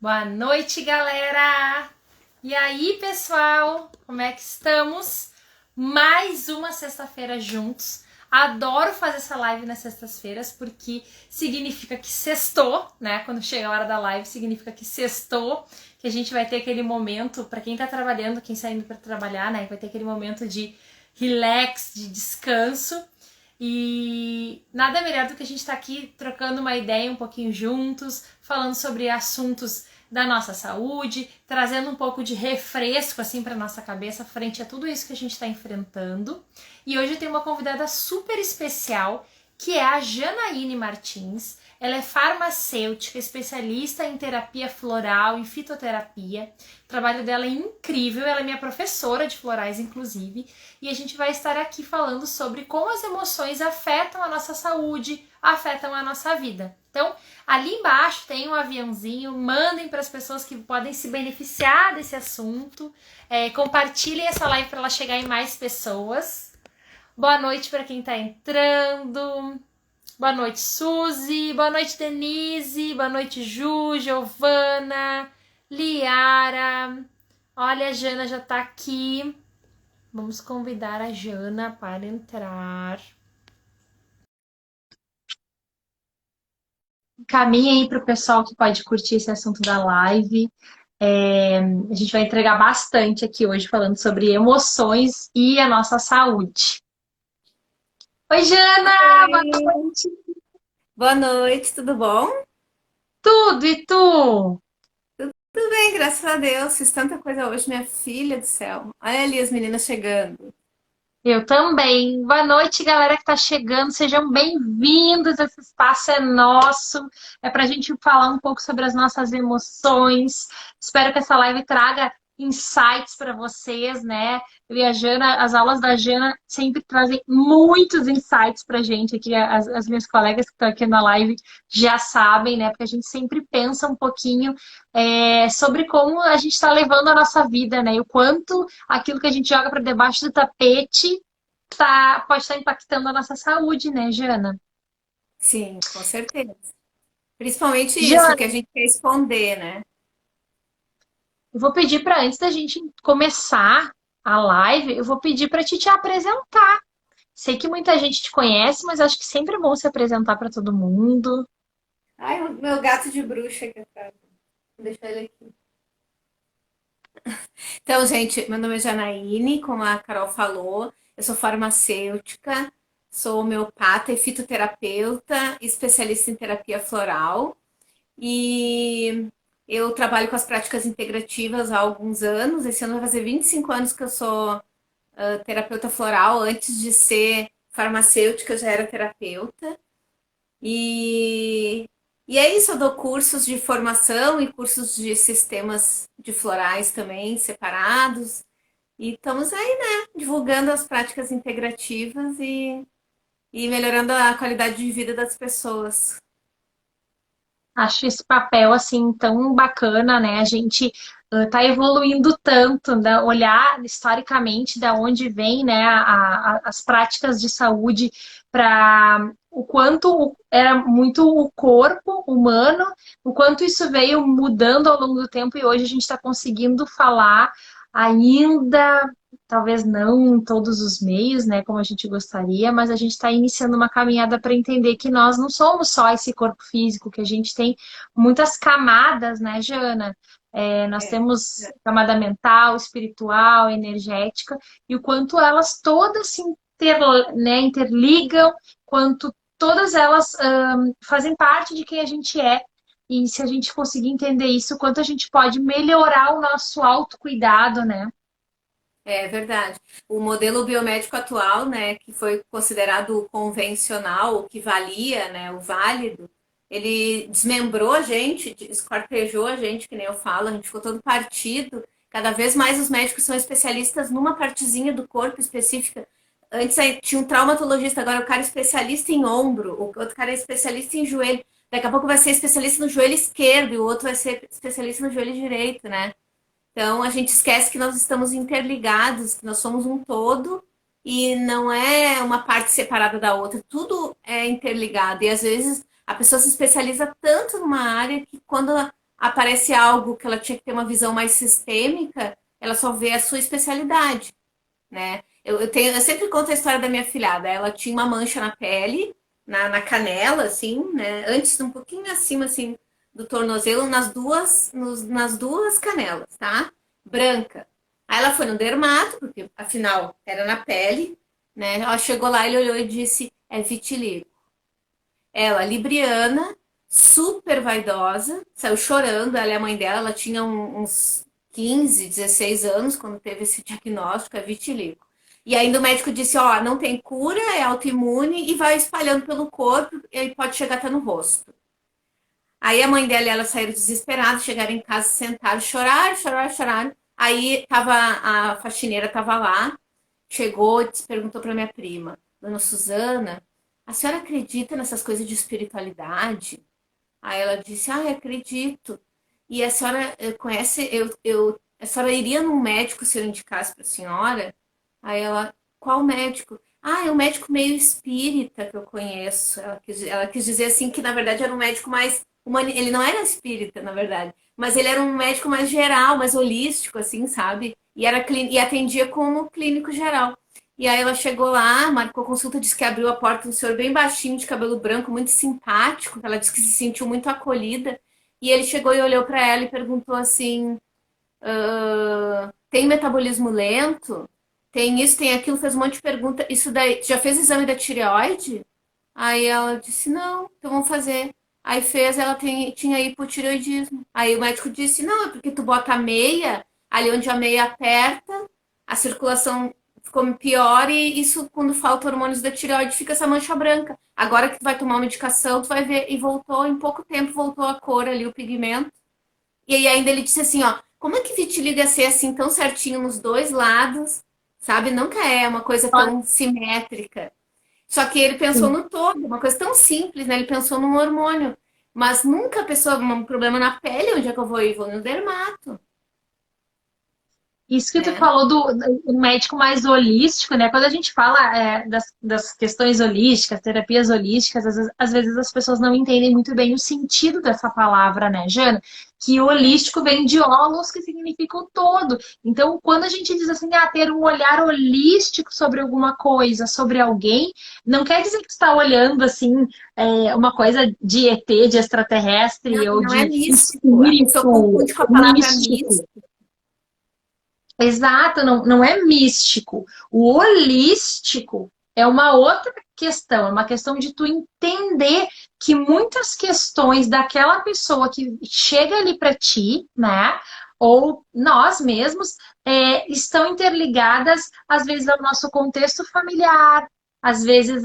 Boa noite, galera! E aí, pessoal? Como é que estamos? Mais uma sexta-feira juntos. Adoro fazer essa live nas sextas-feiras porque significa que sextou, né? Quando chega a hora da live, significa que sextou, que a gente vai ter aquele momento, para quem tá trabalhando, quem saindo para trabalhar, né? Vai ter aquele momento de relax, de descanso. E nada melhor do que a gente estar aqui trocando uma ideia um pouquinho juntos, falando sobre assuntos da nossa saúde, trazendo um pouco de refresco assim para nossa cabeça frente a tudo isso que a gente está enfrentando. E hoje tem uma convidada super especial, que é a Janaíne Martins. Ela é farmacêutica, especialista em terapia floral, em fitoterapia. O trabalho dela é incrível, ela é minha professora de florais, inclusive. E a gente vai estar aqui falando sobre como as emoções afetam a nossa saúde, afetam a nossa vida. Então, ali embaixo tem um aviãozinho, mandem para as pessoas que podem se beneficiar desse assunto. Compartilhem essa live para ela chegar em mais pessoas. Boa noite para quem está entrando. Boa noite, Suzy. Boa noite, Denise. Boa noite, Ju, Giovana, Liara. Olha, a Jana já tá aqui. Vamos convidar a Jana para entrar. Caminha aí para o pessoal que pode curtir esse assunto da live. A gente vai entregar bastante aqui hoje falando sobre emoções e a nossa saúde. Oi, Jana! Boa Oi, noite! boa noite, tudo bom? Tudo e tu? Tudo bem, graças a Deus. Fiz tanta coisa hoje, minha filha do céu. Olha ali as meninas chegando. Eu também. Boa noite, galera que está chegando. Sejam bem-vindos. Esse espaço é nosso. É para a gente falar um pouco sobre as nossas emoções. Espero que essa live traga insights para vocês, né? Eu e a Jana, as aulas da Jana sempre trazem muitos insights para a gente aqui. As minhas colegas que estão aqui na live já sabem, né? Porque a gente sempre pensa um pouquinho sobre como a gente está levando a nossa vida, né? E o quanto aquilo que a gente joga para debaixo do tapete pode estar impactando a nossa saúde, né, Jana? Sim, com certeza. Principalmente isso que a Jana, gente quer esconder, né? eu vou pedir para antes da gente começar a live, eu vou pedir para te apresentar. Sei que muita gente te conhece, mas acho que sempre é bom se apresentar para todo mundo. Ai, o meu gato de bruxa aqui atrás. Vou deixar ele aqui. Então, gente, meu nome é Janaíne, como a Carol falou, eu sou farmacêutica, sou homeopata e fitoterapeuta, especialista em terapia floral. E eu trabalho com as práticas integrativas há alguns anos. Esse ano vai fazer 25 anos que eu sou terapeuta floral. Antes de ser farmacêutica, eu já era terapeuta. E, e é isso, eu dou cursos de formação e cursos de sistemas de florais também, separados. E estamos aí, né, divulgando as práticas integrativas e melhorando a qualidade de vida das pessoas. Acho esse papel assim tão bacana, né? A gente tá evoluindo tanto, né? Olhar historicamente da onde vem, né, as práticas de saúde para o quanto era muito o corpo humano, o quanto isso veio mudando ao longo do tempo e hoje a gente está conseguindo falar ainda. Talvez não em todos os meios, né, como a gente gostaria, mas a gente está iniciando uma caminhada para entender que nós não somos só esse corpo físico, que a gente tem muitas camadas, né, Jana? Nós É. temos camada mental, espiritual, energética, e o quanto elas todas né, interligam, quanto todas elas fazem parte de quem a gente é. E se a gente conseguir entender isso, o quanto a gente pode melhorar o nosso autocuidado, né? É verdade. O modelo biomédico atual, né, que foi considerado o convencional, o que valia, né, o válido, ele desmembrou a gente, esquartejou a gente, que nem eu falo, a gente ficou todo partido. Cada vez mais os médicos são especialistas numa partezinha do corpo específica. Antes aí tinha um traumatologista, agora o cara é especialista em ombro, o outro cara é especialista em joelho. Daqui a pouco vai ser especialista no joelho esquerdo e o outro vai ser especialista no joelho direito, né? Então a gente esquece que nós estamos interligados, que nós somos um todo e não é uma parte separada da outra. Tudo é interligado e às vezes a pessoa se especializa tanto numa área que quando aparece algo que ela tinha que ter uma visão mais sistêmica, ela só vê a sua especialidade, né? Eu sempre conto a história da minha filhada. Ela tinha uma mancha na pele, na canela, assim, né? Antes, um pouquinho acima, assim, do tornozelo, nas duas canelas, tá? Branca. Aí ela foi no dermato, porque afinal era na pele, né? Ela chegou lá, ele olhou e disse: é vitiligo. Ela, libriana, super vaidosa, saiu chorando. Ela e a mãe dela, ela tinha uns 15, 16 anos quando teve esse diagnóstico, é vitiligo. E ainda o médico disse, ó, não tem cura, é autoimune e vai espalhando pelo corpo e pode chegar até no rosto. Aí a mãe dela e ela saíram desesperadas, chegaram em casa, sentaram, choraram, choraram, choraram. Aí tava, a faxineira tava lá, chegou e perguntou para minha prima, dona Suzana, a senhora acredita nessas coisas de espiritualidade? Aí ela disse, ah, acredito. E a senhora conhece, a senhora iria num médico se eu indicasse para a senhora? Aí ela, qual médico? Ah, é um médico meio espírita que eu conheço. Ela quis dizer assim que na verdade era um médico mais ele não era espírita, na verdade, mas ele era um médico mais geral, mais holístico, assim, sabe? E atendia como clínico geral. E aí ela chegou lá, marcou consulta, disse que abriu a porta, um senhor bem baixinho, de cabelo branco, muito simpático. Ela disse que se sentiu muito acolhida. E ele chegou e olhou para ela e perguntou assim: tem metabolismo lento? Tem isso, tem aquilo, fez um monte de pergunta. Isso daí, já fez exame da tireoide? Aí ela disse, não, então vamos fazer. Aí fez, ela tinha hipotireoidismo. Aí o médico disse, não, é porque tu bota a meia, ali onde a meia aperta, a circulação ficou pior e isso, quando falta hormônios da tireoide, fica essa mancha branca. Agora que tu vai tomar uma medicação, tu vai ver, e voltou, em pouco tempo voltou a cor ali, o pigmento. E aí ainda ele disse assim, ó, como é que vitiligo ia ser assim tão certinho nos dois lados, sabe? Nunca é uma coisa tão simétrica. Só que ele pensou no todo, uma coisa tão simples, né? Ele pensou num hormônio. Mas nunca pensou um problema na pele, onde é que eu vou ir? Vou no dermato, Isso que tu né? falou do médico mais holístico, né? Quando a gente fala das questões holísticas, terapias holísticas, às vezes as pessoas não entendem muito bem o sentido dessa palavra, né, Jana? Que É. holístico vem de holos, que significa o todo. Então, quando a gente diz assim, ter um olhar holístico sobre alguma coisa, sobre alguém, não quer dizer que tu está olhando assim, uma coisa de ET, de Não, extraterrestre ou não é de místico. A pessoa espírito confunde com a palavra místico. místico. Exato, não é místico. O holístico é uma outra questão, é uma questão de tu entender que muitas questões daquela pessoa que chega ali para ti, né? Ou nós mesmos, estão interligadas, às vezes, ao nosso contexto familiar, às vezes,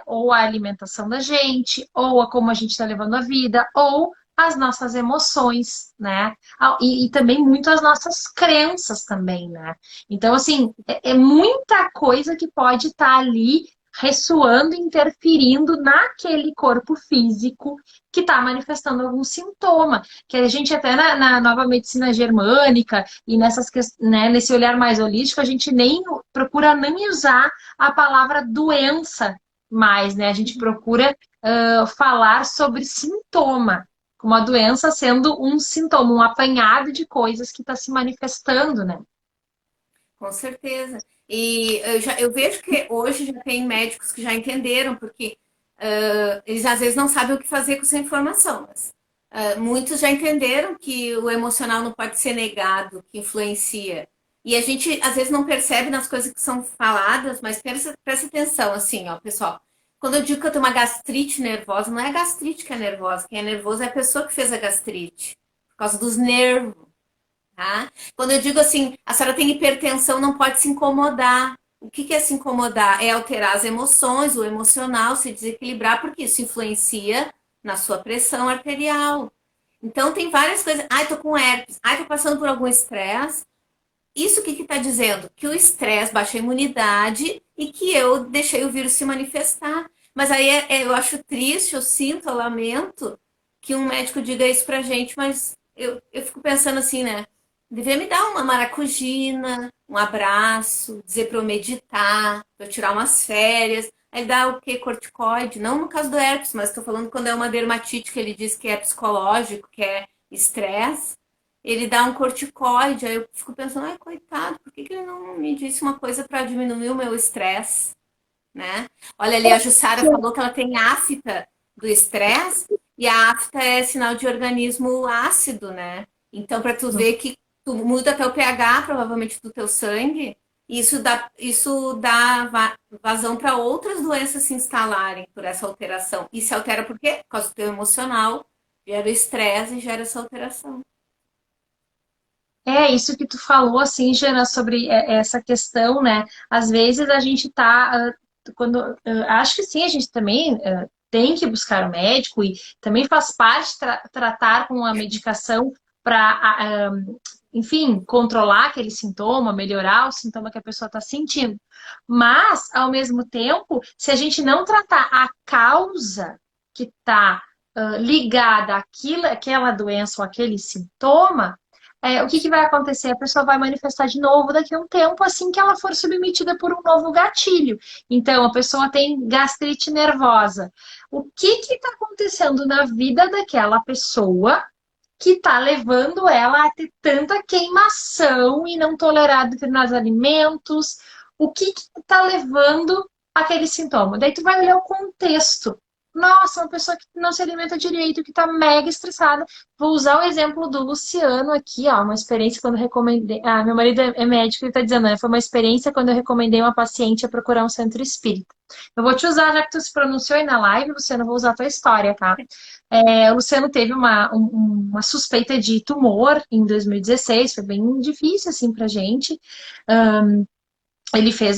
ou a alimentação da gente, ou a como a gente está levando a vida, ou as nossas emoções, né? E também muito as nossas crenças também, né? Então, assim, é muita coisa que pode estar ali ressoando, interferindo naquele corpo físico que está manifestando algum sintoma. Que a gente até na nova medicina germânica e né, nesse olhar mais holístico, a gente nem procura nem usar a palavra doença mais, né? A gente procura falar sobre sintoma, uma doença sendo um sintoma, um apanhado de coisas que está se manifestando, né? Com certeza. E eu vejo que hoje já tem médicos que já entenderam, porque eles às vezes não sabem o que fazer com essa informação, mas muitos já entenderam que o emocional não pode ser negado, que influencia. E a gente às vezes não percebe nas coisas que são faladas, mas presta atenção, assim, ó, pessoal. Quando eu digo que eu tenho uma gastrite nervosa, não é a gastrite que é nervosa, quem é nervoso é a pessoa que fez a gastrite, por causa dos nervos. Tá? Quando eu digo assim, a senhora tem hipertensão, não pode se incomodar. O que é se incomodar? É alterar as emoções, o emocional, se desequilibrar, porque isso influencia na sua pressão arterial. Então, tem várias coisas. Ai, tô com herpes. Ai, tô passando por algum estresse. Isso o que está dizendo? Que o estresse baixa a imunidade e que eu deixei o vírus se manifestar. Mas aí eu acho triste, eu sinto, eu lamento que um médico diga isso pra gente, mas eu fico pensando assim, né? Devia me dar uma maracujina, um abraço, dizer para eu meditar, para eu tirar umas férias. Aí dá o quê? Corticoide? Não no caso do herpes, mas estou falando quando é uma dermatite que ele diz que é psicológico, que é estresse, ele dá um corticoide. Aí eu fico pensando, ai, coitado, por que que ele não me disse uma coisa para diminuir o meu estresse, né? Olha ali, a Jussara falou que ela tem afta do estresse, e a afta é sinal de organismo ácido, né? Então, para tu ver que tu muda até o pH, provavelmente, do teu sangue, e isso dá vazão para outras doenças se instalarem por essa alteração. E se altera por quê? Por causa do teu emocional, gera estresse e gera essa alteração. É isso que tu falou, assim, Jana, sobre essa questão, né? Às vezes a gente tá, quando, acho que sim, a gente também tem que buscar o médico e também faz parte tratar com a medicação para, enfim, controlar aquele sintoma, melhorar o sintoma que a pessoa está sentindo. Mas, ao mesmo tempo, se a gente não tratar a causa que está ligada àquela doença ou àquele sintoma, o que que vai acontecer? A pessoa vai manifestar de novo daqui a um tempo, assim que ela for submetida por um novo gatilho. Então, a pessoa tem gastrite nervosa. O que que está acontecendo na vida daquela pessoa que está levando ela a ter tanta queimação e não tolerar determinados alimentos? O que que está levando aquele sintoma? Daí tu vai olhar o contexto. Nossa, uma pessoa que não se alimenta direito, que está mega estressada. Vou usar o exemplo do Luciano aqui, ó, uma experiência quando eu recomendei. Ah, meu marido é médico e está dizendo, né? Foi uma experiência quando eu recomendei uma paciente a procurar um centro espírita. Eu vou te usar, já que tu se pronunciou aí na live, Luciano, eu vou usar a tua história, tá? O Luciano teve uma suspeita de tumor em 2016, foi bem difícil, assim, pra gente. Ele fez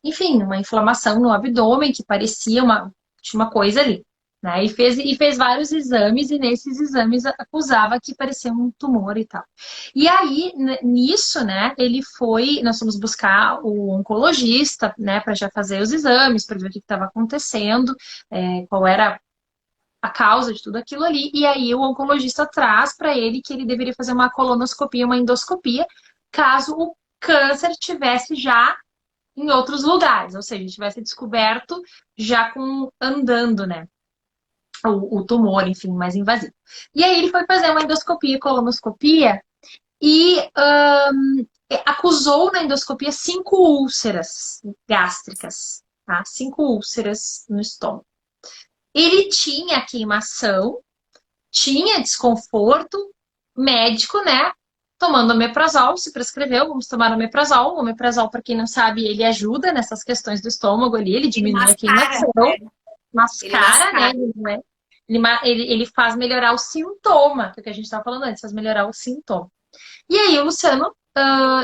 enfim, uma inflamação no abdômen que parecia tinha uma coisa ali, né? E fez vários exames, e nesses exames acusava que parecia um tumor e tal. E aí, nisso, né, nós fomos buscar o oncologista, né, para já fazer os exames, para ver o que estava acontecendo, qual era a causa de tudo aquilo ali, e aí o oncologista traz para ele que ele deveria fazer uma colonoscopia, uma endoscopia, caso o câncer tivesse já em outros lugares, ou seja, tivesse descoberto já andando, né? O tumor, enfim, mais invasivo. E aí ele foi fazer uma endoscopia, colonoscopia, e acusou na endoscopia 5 úlceras gástricas, tá? 5 úlceras no estômago. Ele tinha queimação, tinha desconforto médico, né? Tomando omeprazol, se prescreveu, vamos tomar omeprazol. O omeprazol, para quem não sabe, ele ajuda nessas questões do estômago ali, ele Ele diminui a mascara, queimação, né? Ele mascara, né? mascara. Ele faz melhorar o sintoma, que é o que a gente estava falando antes, faz melhorar o sintoma. E aí o Luciano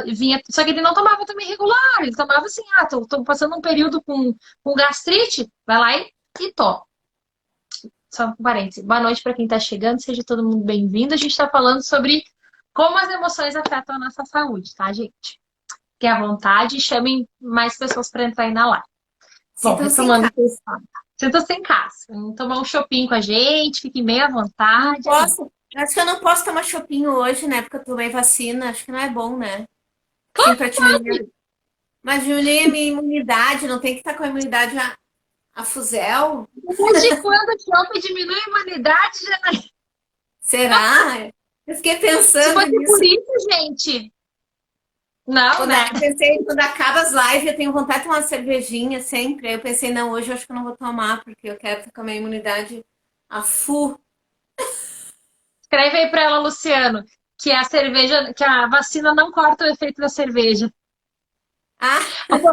vinha, só que ele não tomava também regular, ele tomava assim, tô passando um período com gastrite, vai lá e toma. Só um parênteses. Boa noite para quem está chegando, seja todo mundo bem-vindo. A gente está falando sobre como as emoções afetam a nossa saúde, tá, gente? Fiquem à vontade e chamem mais pessoas para entrar aí na live. Bom, Sintam-se em retomando o casa. que eu estava. Sinta-se em casa. Vamos tomar um shopping com a gente, fiquem bem à Não vontade aí. posso. Acho que eu não posso tomar chopinho hoje, né? Porque eu tomei vacina. Acho que não é bom, né? Sim, para diminuir. Mas diminuir a minha imunidade, não tem que estar com a imunidade a fuzel? Desde quando o shopping diminui a imunidade, Janaína? Será? Eu fiquei Se pensando fosse por nisso. isso, gente. Não, Quando né? eu pensei, quando acaba as lives, eu tenho vontade de tomar uma cervejinha sempre. Aí eu pensei, não, hoje eu acho que eu não vou tomar, porque eu quero ficar com a minha imunidade a full. Escreve aí para ela, Luciano, que a cerveja, que a vacina não corta o efeito da cerveja. Ah, A não,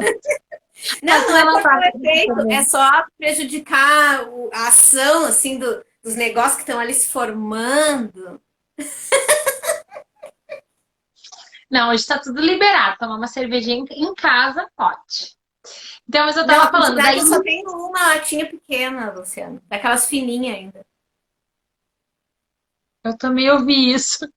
não vacina é não cortar o corta o efeito da efeito, é cerveja. só prejudicar a ação, assim, dos negócios que estão ali se formando. Não, hoje tá tudo liberado. Tomar uma cervejinha em casa, pode. Então, mas eu Não, tava falando, apesar que daí eu só tenho uma latinha pequena, Luciano, daquelas fininhas ainda. eu também ouvi isso.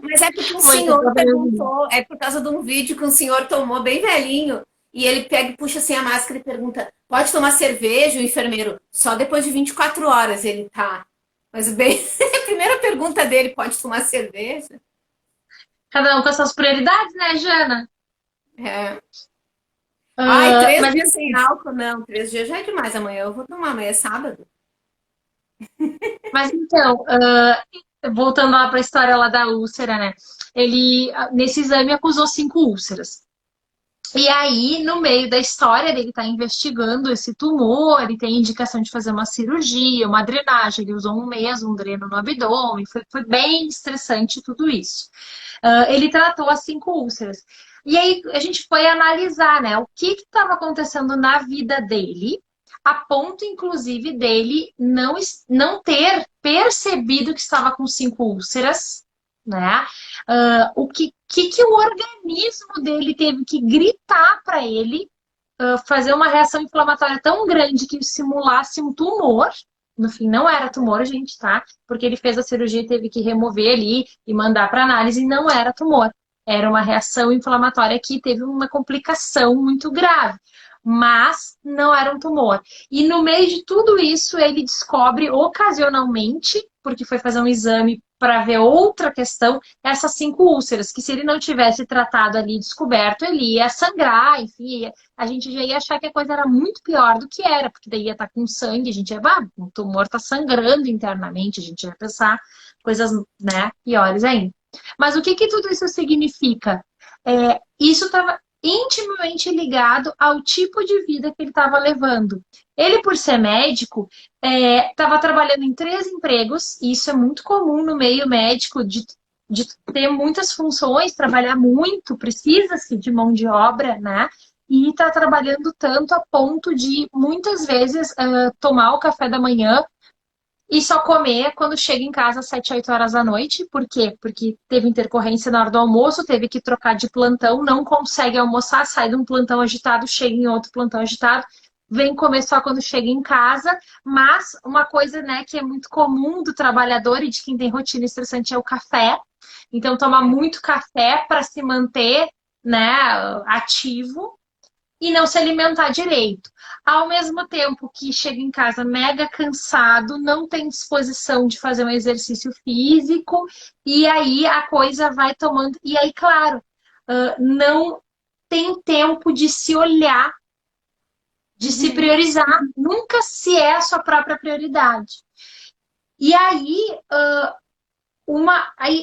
Mas é porque um Oi, eu senhor também ouvi. perguntou, é por causa de um vídeo que um senhor tomou bem velhinho, e ele pega e puxa assim a máscara e pergunta: pode tomar cerveja? O enfermeiro, só depois de 24 horas ele tá. Mas bem, a primeira pergunta dele, pode tomar cerveja? Cada um com as suas prioridades, né, Jana? É. Ai, três Mas dias sem enfim, álcool, não. 3 dias já é demais. Amanhã eu vou tomar, amanhã é sábado. Mas então, voltando lá para a história lá da úlcera, né? Ele, nesse exame, acusou 5 úlceras. E aí, no meio da história, ele está investigando esse tumor e tem indicação de fazer uma cirurgia, uma drenagem. Ele usou um mês, um dreno no abdômen. Foi bem estressante tudo isso. Ele tratou as 5 úlceras. E aí a gente foi analisar, né, o que estava acontecendo na vida dele, a ponto, inclusive, dele não ter percebido que estava com 5 úlceras, né? O que o organismo dele teve que gritar para ele fazer uma reação inflamatória tão grande que simulasse um tumor. No fim, não era tumor, gente, tá? Porque ele fez a cirurgia e teve que remover ali e mandar para análise, e não era tumor. Era uma reação inflamatória que teve uma complicação muito grave. Mas não era um tumor. E no meio de tudo isso, ele descobre ocasionalmente, porque foi fazer um exame para ver outra questão, essas 5 úlceras, que se ele não tivesse tratado ali, descoberto, ele ia sangrar, enfim, a gente já ia achar que a coisa era muito pior do que era, porque daí ia estar com sangue, a gente ia, o tumor está sangrando internamente, a gente ia pensar coisas, né, piores ainda. Mas o que tudo isso significa? Isso estava intimamente ligado ao tipo de vida que ele estava levando. Ele, por ser médico, estava trabalhando em 3 empregos, e isso é muito comum no meio médico, de ter muitas funções, trabalhar muito, precisa-se de mão de obra, né? E está trabalhando tanto a ponto de, muitas vezes, tomar o café da manhã e só comer quando chega em casa às 7, 8 horas da noite. Por quê? Porque teve intercorrência na hora do almoço, teve que trocar de plantão, não consegue almoçar, sai de um plantão agitado, chega em outro plantão agitado, vem comer só quando chega em casa. Mas uma coisa, né, que é muito comum do trabalhador e de quem tem rotina estressante é o café. Então, toma muito café para se manter, né, ativo e não se alimentar direito. Ao mesmo tempo que chega em casa mega cansado, não tem disposição de fazer um exercício físico, e aí a coisa vai tomando. E aí, claro, não tem tempo de se olhar, de se priorizar. Nunca se é a sua própria prioridade. E aí,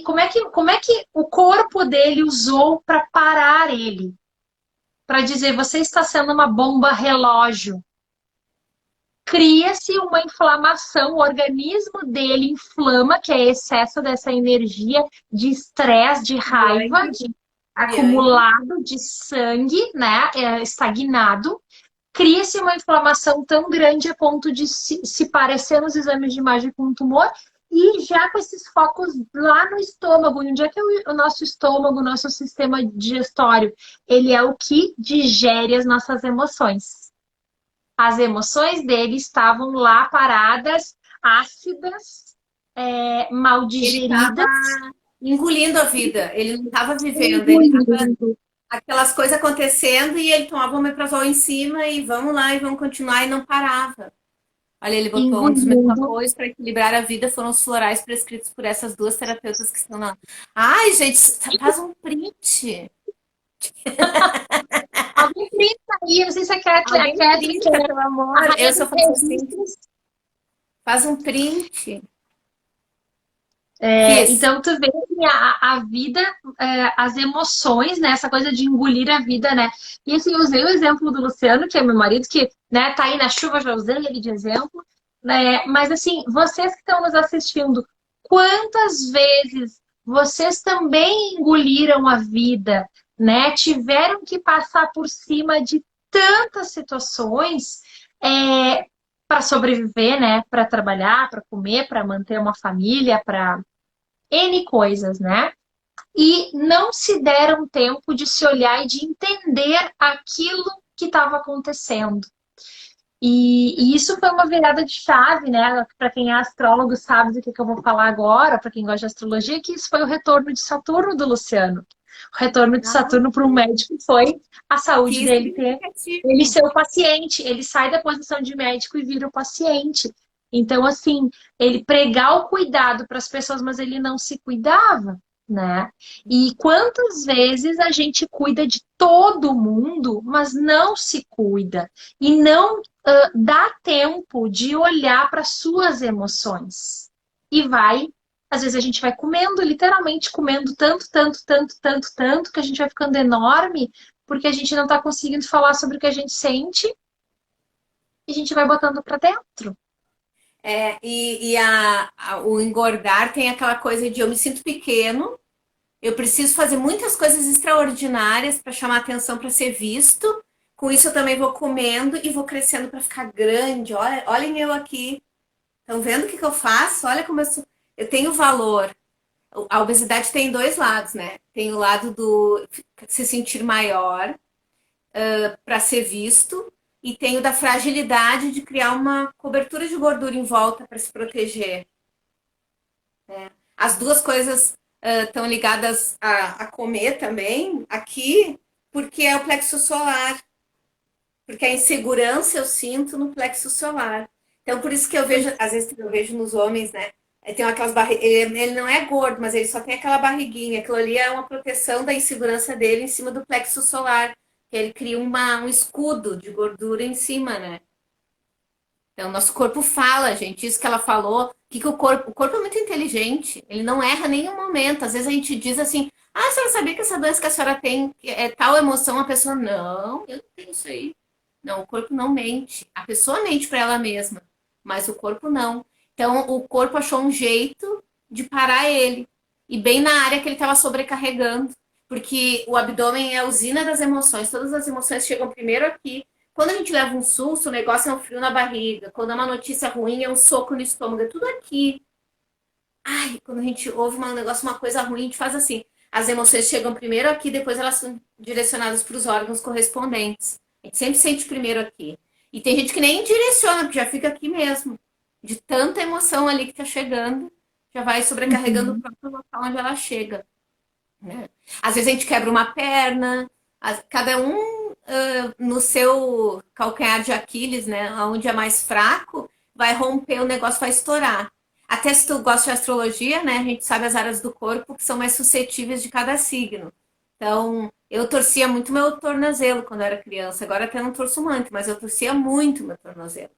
como é que o corpo dele usou para parar ele? Para dizer, você está sendo uma bomba relógio. Cria-se uma inflamação, o organismo dele inflama, que é excesso dessa energia de estresse, de raiva, de acumulado de sangue, né, estagnado. Cria-se uma inflamação tão grande a ponto de se parecer nos exames de imagem com um tumor. E já com esses focos lá no estômago, onde é que o nosso estômago, o nosso sistema digestório, ele é o que digere as nossas emoções. As emoções dele estavam lá paradas, ácidas, mal digeridas. Engolindo a vida, ele não estava vivendo, ele estava aquelas coisas acontecendo e ele tomava o omeprazol em cima e vamos lá e vamos continuar, e não parava. Olha, ele botou um dos meus apoios para equilibrar a vida foram os florais prescritos por essas 2 terapeutas que estão lá. Ai, gente, faz um print. Alguém printa aí, não sei se a Kathleen quer, pelo amor. Eu só faço assim. Faz um print. Então, tu vê que a vida, as emoções, né? Essa coisa de engolir a vida, né? E assim, eu usei o exemplo do Luciano, que é meu marido, que, né, tá aí na chuva, já usei ele de exemplo. Né? Mas assim, vocês que estão nos assistindo, quantas vezes vocês também engoliram a vida, né? Tiveram que passar por cima de tantas situações para sobreviver, né? Para trabalhar, para comer, para manter uma família, para N coisas, né? E não se deram tempo de se olhar e de entender aquilo que estava acontecendo. E isso foi uma virada de chave, né? Para quem é astrólogo sabe do que eu vou falar agora, para quem gosta de astrologia, que isso foi o retorno de Saturno do Luciano. O retorno de Saturno para um médico foi a saúde dele ele ser o paciente. Ele sai da posição de médico e vira o paciente. Então, assim, ele pregar o cuidado para as pessoas, mas ele não se cuidava. né? E quantas vezes a gente cuida de todo mundo, mas não se cuida e não dá tempo de olhar para suas emoções. E às vezes a gente vai comendo, literalmente comendo tanto, tanto, tanto, tanto, tanto, que a gente vai ficando enorme, porque a gente não está conseguindo falar sobre o que a gente sente e a gente vai botando para dentro. O engordar tem aquela coisa de eu me sinto pequeno, eu preciso fazer muitas coisas extraordinárias para chamar atenção, para ser visto. Com isso eu também vou comendo e vou crescendo para ficar grande. Olha, olhem eu aqui. Estão vendo o que eu faço? Olha como eu tenho valor. A obesidade tem dois lados, né? Tem o lado do se sentir maior para ser visto e tem o da fragilidade de criar uma cobertura de gordura em volta para se proteger. As duas coisas estão ligadas a comer também aqui, porque é o plexo solar. Porque a insegurança eu sinto no plexo solar. Então, por isso que eu vejo, às vezes eu vejo nos homens, né? Tem aquelas ele não é gordo, mas ele só tem aquela barriguinha. Aquilo ali é uma proteção da insegurança dele em cima do plexo solar. Que ele cria um escudo de gordura em cima, né? Então, nosso corpo fala, gente, isso que ela falou, que o corpo é muito inteligente, ele não erra em nenhum momento. Às vezes a gente diz assim, ah, a senhora sabia que essa doença que a senhora tem é tal emoção? A pessoa, não, eu não tenho isso aí. Não, o corpo não mente. A pessoa mente para ela mesma, mas o corpo não. Então, o corpo achou um jeito de parar ele. E bem na área que ele estava sobrecarregando. Porque o abdômen é a usina das emoções. Todas as emoções chegam primeiro aqui. Quando a gente leva um susto, o negócio é um frio na barriga. Quando é uma notícia ruim, é um soco no estômago. É tudo aqui. Ai, quando a gente ouve um negócio, uma coisa ruim, a gente faz assim. As emoções chegam primeiro aqui, depois elas são direcionadas para os órgãos correspondentes. A gente sempre sente primeiro aqui. E tem gente que nem direciona, porque já fica aqui mesmo. De tanta emoção ali que tá chegando, já vai sobrecarregando o próprio local onde ela chega. Né? Às vezes a gente quebra uma perna, cada um no seu calcanhar de Aquiles, né? Onde é mais fraco, vai romper, o negócio vai estourar. Até se tu gosta de astrologia, né? A gente sabe as áreas do corpo que são mais suscetíveis de cada signo. Então, eu torcia muito meu tornozelo quando eu era criança. Agora até não torço muito, mas eu torcia muito meu tornozelo.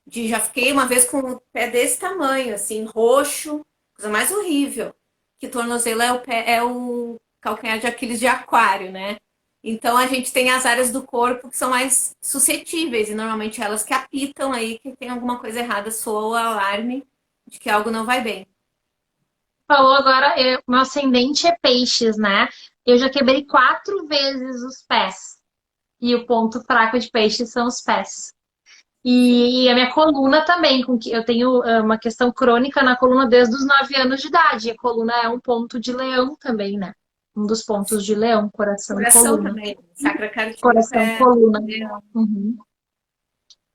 Já fiquei uma vez com o pé desse tamanho, assim, roxo, coisa mais horrível. Que tornozelo é o calcanhar de Aquiles de aquário, né? Então a gente tem as áreas do corpo que são mais suscetíveis e normalmente elas que apitam aí que tem alguma coisa errada, soa o alarme de que algo não vai bem. Falou agora, meu ascendente é peixes, né? Eu já quebrei 4 vezes os pés. E o ponto fraco de peixes são os pés. Sim. E a minha coluna também, com que eu tenho uma questão crônica na coluna desde os 9 anos de idade. E a coluna é um ponto de leão também, né? Um dos pontos de leão, coração e Coração coluna. também, sacra cardíaco Coração, é. coluna. Uhum.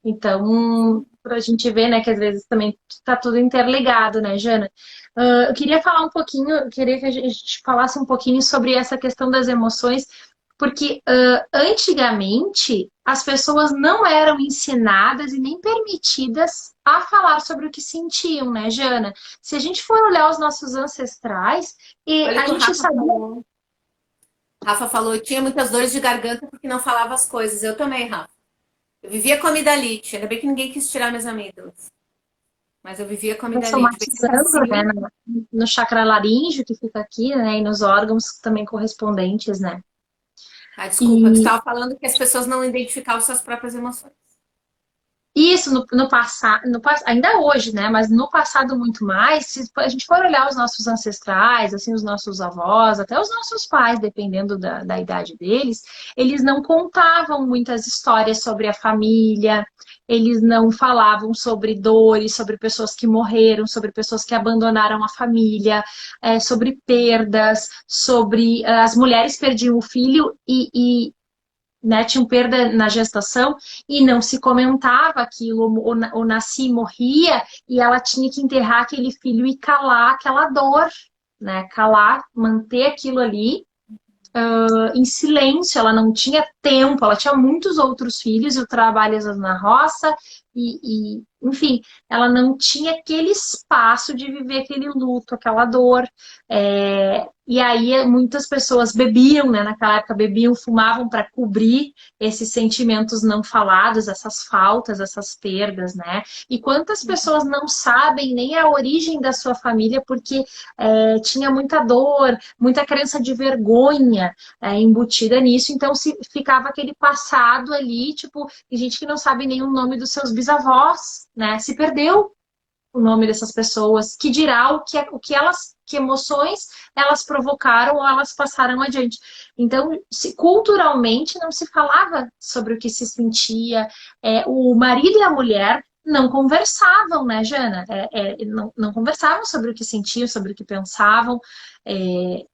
Então, pra gente ver, né, que às vezes também tá tudo interligado, né, Jana? Eu queria falar um pouquinho, eu queria que a gente falasse um pouquinho sobre essa questão das emoções, porque antigamente as pessoas não eram ensinadas e nem permitidas a falar sobre o que sentiam, né, Jana? Se a gente for olhar os nossos ancestrais, e Olha o a que o gente Rafa sabia. falou. Rafa falou, eu tinha muitas dores de garganta porque não falava as coisas. Eu também, Rafa. Eu vivia com amidalite. Ainda bem que ninguém quis tirar minhas amígdalas. Mas eu vivia com amidalite. Bem Somatizando, né, assim. no chakra laríngeo que fica aqui, né, e nos órgãos também correspondentes, né? Ah, desculpa, tu E estava falando que as pessoas não identificavam suas próprias emoções. isso no passado, ainda hoje, né? Mas no passado muito mais, se a gente for olhar os nossos ancestrais, assim, os nossos avós, até os nossos pais, dependendo da idade deles, eles não contavam muitas histórias sobre a família, eles não falavam sobre dores, sobre pessoas que morreram, sobre pessoas que abandonaram a família, sobre perdas, sobre as mulheres perdiam o filho né, tinham perda na gestação e não se comentava aquilo, ou nascia e morria, e ela tinha que enterrar aquele filho e calar aquela dor, né? Calar, manter aquilo ali em silêncio, ela não tinha tempo, ela tinha muitos outros filhos, e o trabalho às vezes na roça, enfim, ela não tinha aquele espaço de viver aquele luto, aquela dor. E aí muitas pessoas bebiam, né? Naquela época bebiam, fumavam para cobrir esses sentimentos não falados, essas faltas, essas perdas, né? E quantas pessoas não sabem nem a origem da sua família porque tinha muita dor, muita crença de vergonha embutida nisso, então se ficava aquele passado ali, tipo, tem gente que não sabe nem o nome dos seus bisavós, né? Se perdeu o nome dessas pessoas, que dirá que emoções elas provocaram ou elas passaram adiante. Então, culturalmente não se falava sobre o que se sentia. O marido e a mulher não conversavam, né, Jana? Não conversavam sobre o que sentiam, sobre o que pensavam.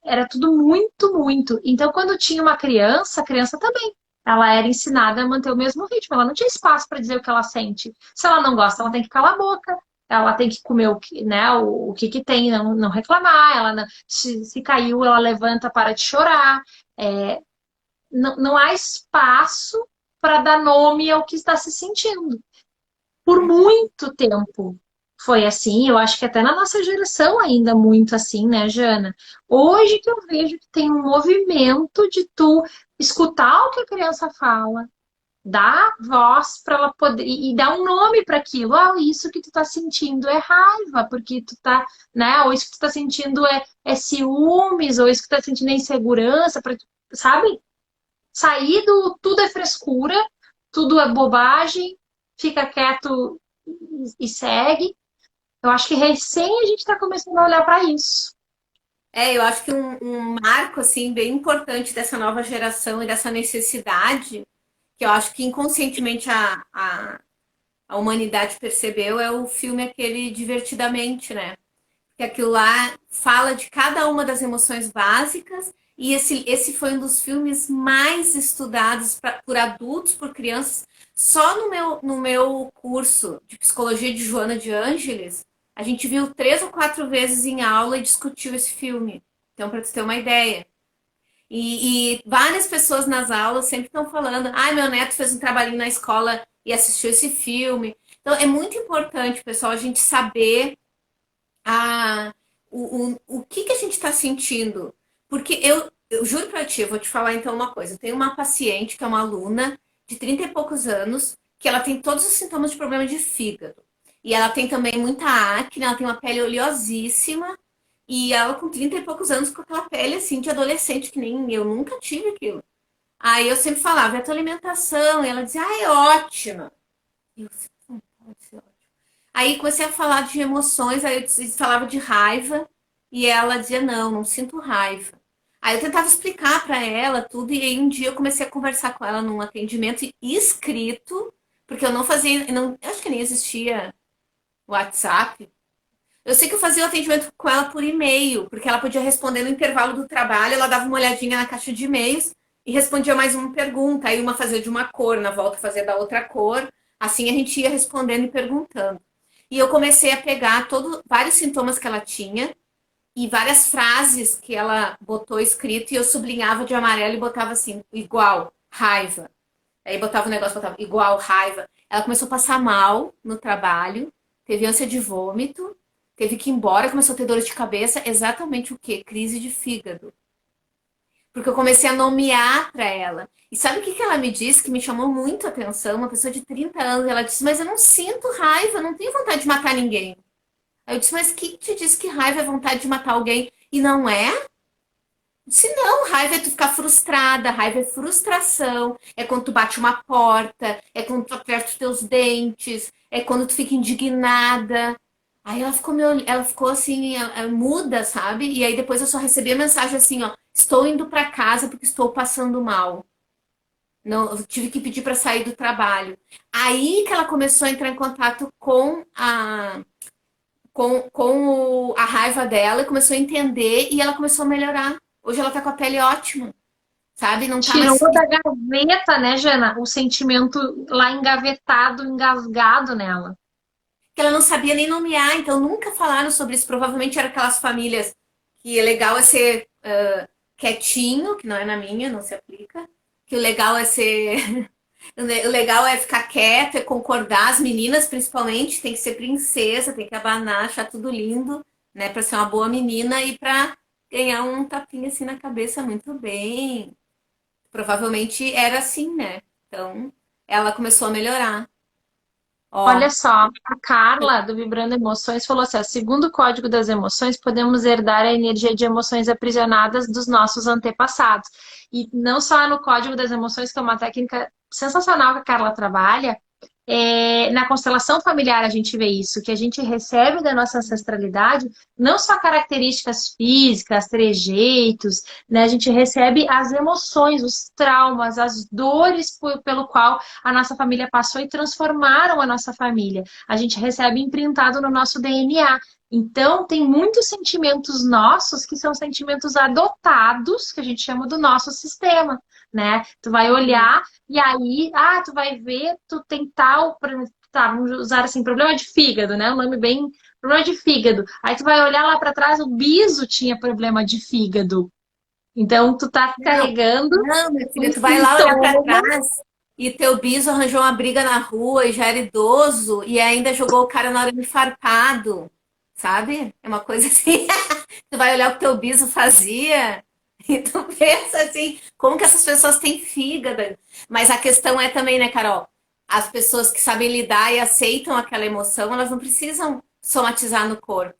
Era tudo muito, muito. Então, quando tinha uma criança, a criança também. Ela era ensinada a manter o mesmo ritmo. Ela não tinha espaço para dizer o que ela sente. Se ela não gosta, ela tem que calar a boca. Ela tem que comer o que tem, não reclamar. Ela se caiu, ela levanta, para de chorar. Não há espaço para dar nome ao que está se sentindo. Por muito tempo foi assim. Eu acho que até na nossa geração ainda muito assim, né, Jana? Hoje que eu vejo que tem um movimento de tu escutar o que a criança fala, dá voz para ela poder e dar um nome para aquilo. Ah, isso que tu tá sentindo é raiva, porque tu tá, né? Ou isso que tu tá sentindo é ciúmes, ou isso que tu tá sentindo é insegurança, para sabe? Sair do tudo é frescura, tudo é bobagem, fica quieto e segue. Eu acho que recém a gente tá começando a olhar para isso. Eu acho que um marco assim bem importante dessa nova geração e dessa necessidade, que eu acho que inconscientemente a humanidade percebeu, é o filme aquele Divertidamente, né? Que aquilo lá fala de cada uma das emoções básicas, e esse foi um dos filmes mais estudados por adultos, por crianças. Só no meu curso de psicologia de Joana de Ângeles, a gente viu 3 ou 4 vezes em aula e discutiu esse filme. Então, para você ter uma ideia. E várias pessoas nas aulas sempre estão falando: ai, meu neto fez um trabalhinho na escola e assistiu esse filme. Então, é muito importante, pessoal, a gente saber a, o que a gente está sentindo. Porque eu juro para ti, eu vou te falar então uma coisa. Eu tenho uma paciente que é uma aluna de 30 e poucos anos, que ela tem todos os sintomas de problema de fígado. E ela tem também muita acne, ela tem uma pele oleosíssima. E ela com 30 e poucos anos, com aquela pele assim de adolescente, que nem eu nunca tive aquilo. Aí eu sempre falava, é a tua alimentação. E ela dizia, ah, é ótima. E eu, não pode ser ótima. Aí comecei a falar de emoções, aí eu falava de raiva, e ela dizia, não, não sinto raiva. Aí eu tentava explicar para ela tudo, e aí um dia eu comecei a conversar com ela num atendimento escrito, porque eu não fazia, não, eu acho que nem existia WhatsApp. Eu sei que eu fazia o atendimento com ela por e-mail, porque ela podia responder no intervalo do trabalho, ela dava uma olhadinha na caixa de e-mails e respondia mais uma pergunta. Aí uma fazia de uma cor, na volta fazia da outra cor. Assim a gente ia respondendo e perguntando. E eu comecei a pegar vários sintomas que ela tinha e várias frases que ela botou escrito e eu sublinhava de amarelo e botava assim, igual, raiva. Aí botava o negócio, botava igual, raiva. Ela começou a passar mal no trabalho, teve ânsia de vômito, teve que ir embora, começou a ter dor de cabeça. Exatamente o quê? Crise de fígado. Porque eu comecei a nomear para ela. E sabe o que ela me disse que me chamou muito a atenção? Uma pessoa de 30 anos, ela disse, mas eu não sinto raiva, não tenho vontade de matar ninguém. Aí eu disse, mas que te disse que raiva é vontade de matar alguém? E não é? Se não, raiva é tu ficar frustrada, raiva é frustração, é quando tu bate uma porta, é quando tu aperta os teus dentes, é quando tu fica indignada. Aí ela ficou assim, muda, sabe? E aí depois eu só recebi a mensagem assim, ó, estou indo para casa porque estou passando mal. Não, eu tive que pedir para sair do trabalho. Aí que ela começou a entrar em contato com a raiva dela e começou a entender e ela começou a melhorar. Hoje ela tá com a pele ótima, sabe? Não tá Tirou mais. da gaveta, né, Jana? O sentimento lá engavetado, engasgado nela. Que ela não sabia nem nomear, então nunca falaram sobre isso. Provavelmente eram aquelas famílias que é legal é ser quietinho, que não é na minha, não se aplica. Que o legal é ser O legal é ficar quieto, é concordar. As meninas, principalmente, tem que ser princesa, tem que abanar, achar tudo lindo, né? Pra ser uma boa menina e pra ganhar um tapinha assim na cabeça muito bem. Provavelmente era assim, né? Então, ela começou a melhorar. Olha Ó, só, a Carla, do Vibrando Emoções, falou assim: ó, segundo o Código das Emoções, podemos herdar a energia de emoções aprisionadas dos nossos antepassados. E não só no Código das Emoções, que é uma técnica sensacional que a Carla trabalha, na constelação familiar a gente vê isso, que a gente recebe da nossa ancestralidade não só características físicas, trejeitos, né? A gente recebe as emoções, os traumas, as dores pelo qual a nossa família passou e transformaram a nossa família. A gente recebe imprintado no nosso DNA. Então, tem muitos sentimentos nossos que são sentimentos adotados, que a gente chama do nosso sistema, né? Tu vai olhar e aí, tu vai ver, tu tem tal, tá, vamos usar assim, problema de fígado, né? Um nome bem, problema de fígado. Aí tu vai olhar lá para trás, o biso tinha problema de fígado. Então, tu tá não, carregando não, minha um filha, tu vai lá olhar pra sintoma. trás e teu biso arranjou uma briga na rua e já era idoso e ainda jogou o cara na hora de farpado, sabe? É uma coisa assim. Tu vai olhar o que teu biso fazia e tu pensa assim, como que essas pessoas têm fígado? Mas a questão é também, né, Carol? As pessoas que sabem lidar e aceitam aquela emoção, elas não precisam somatizar no corpo.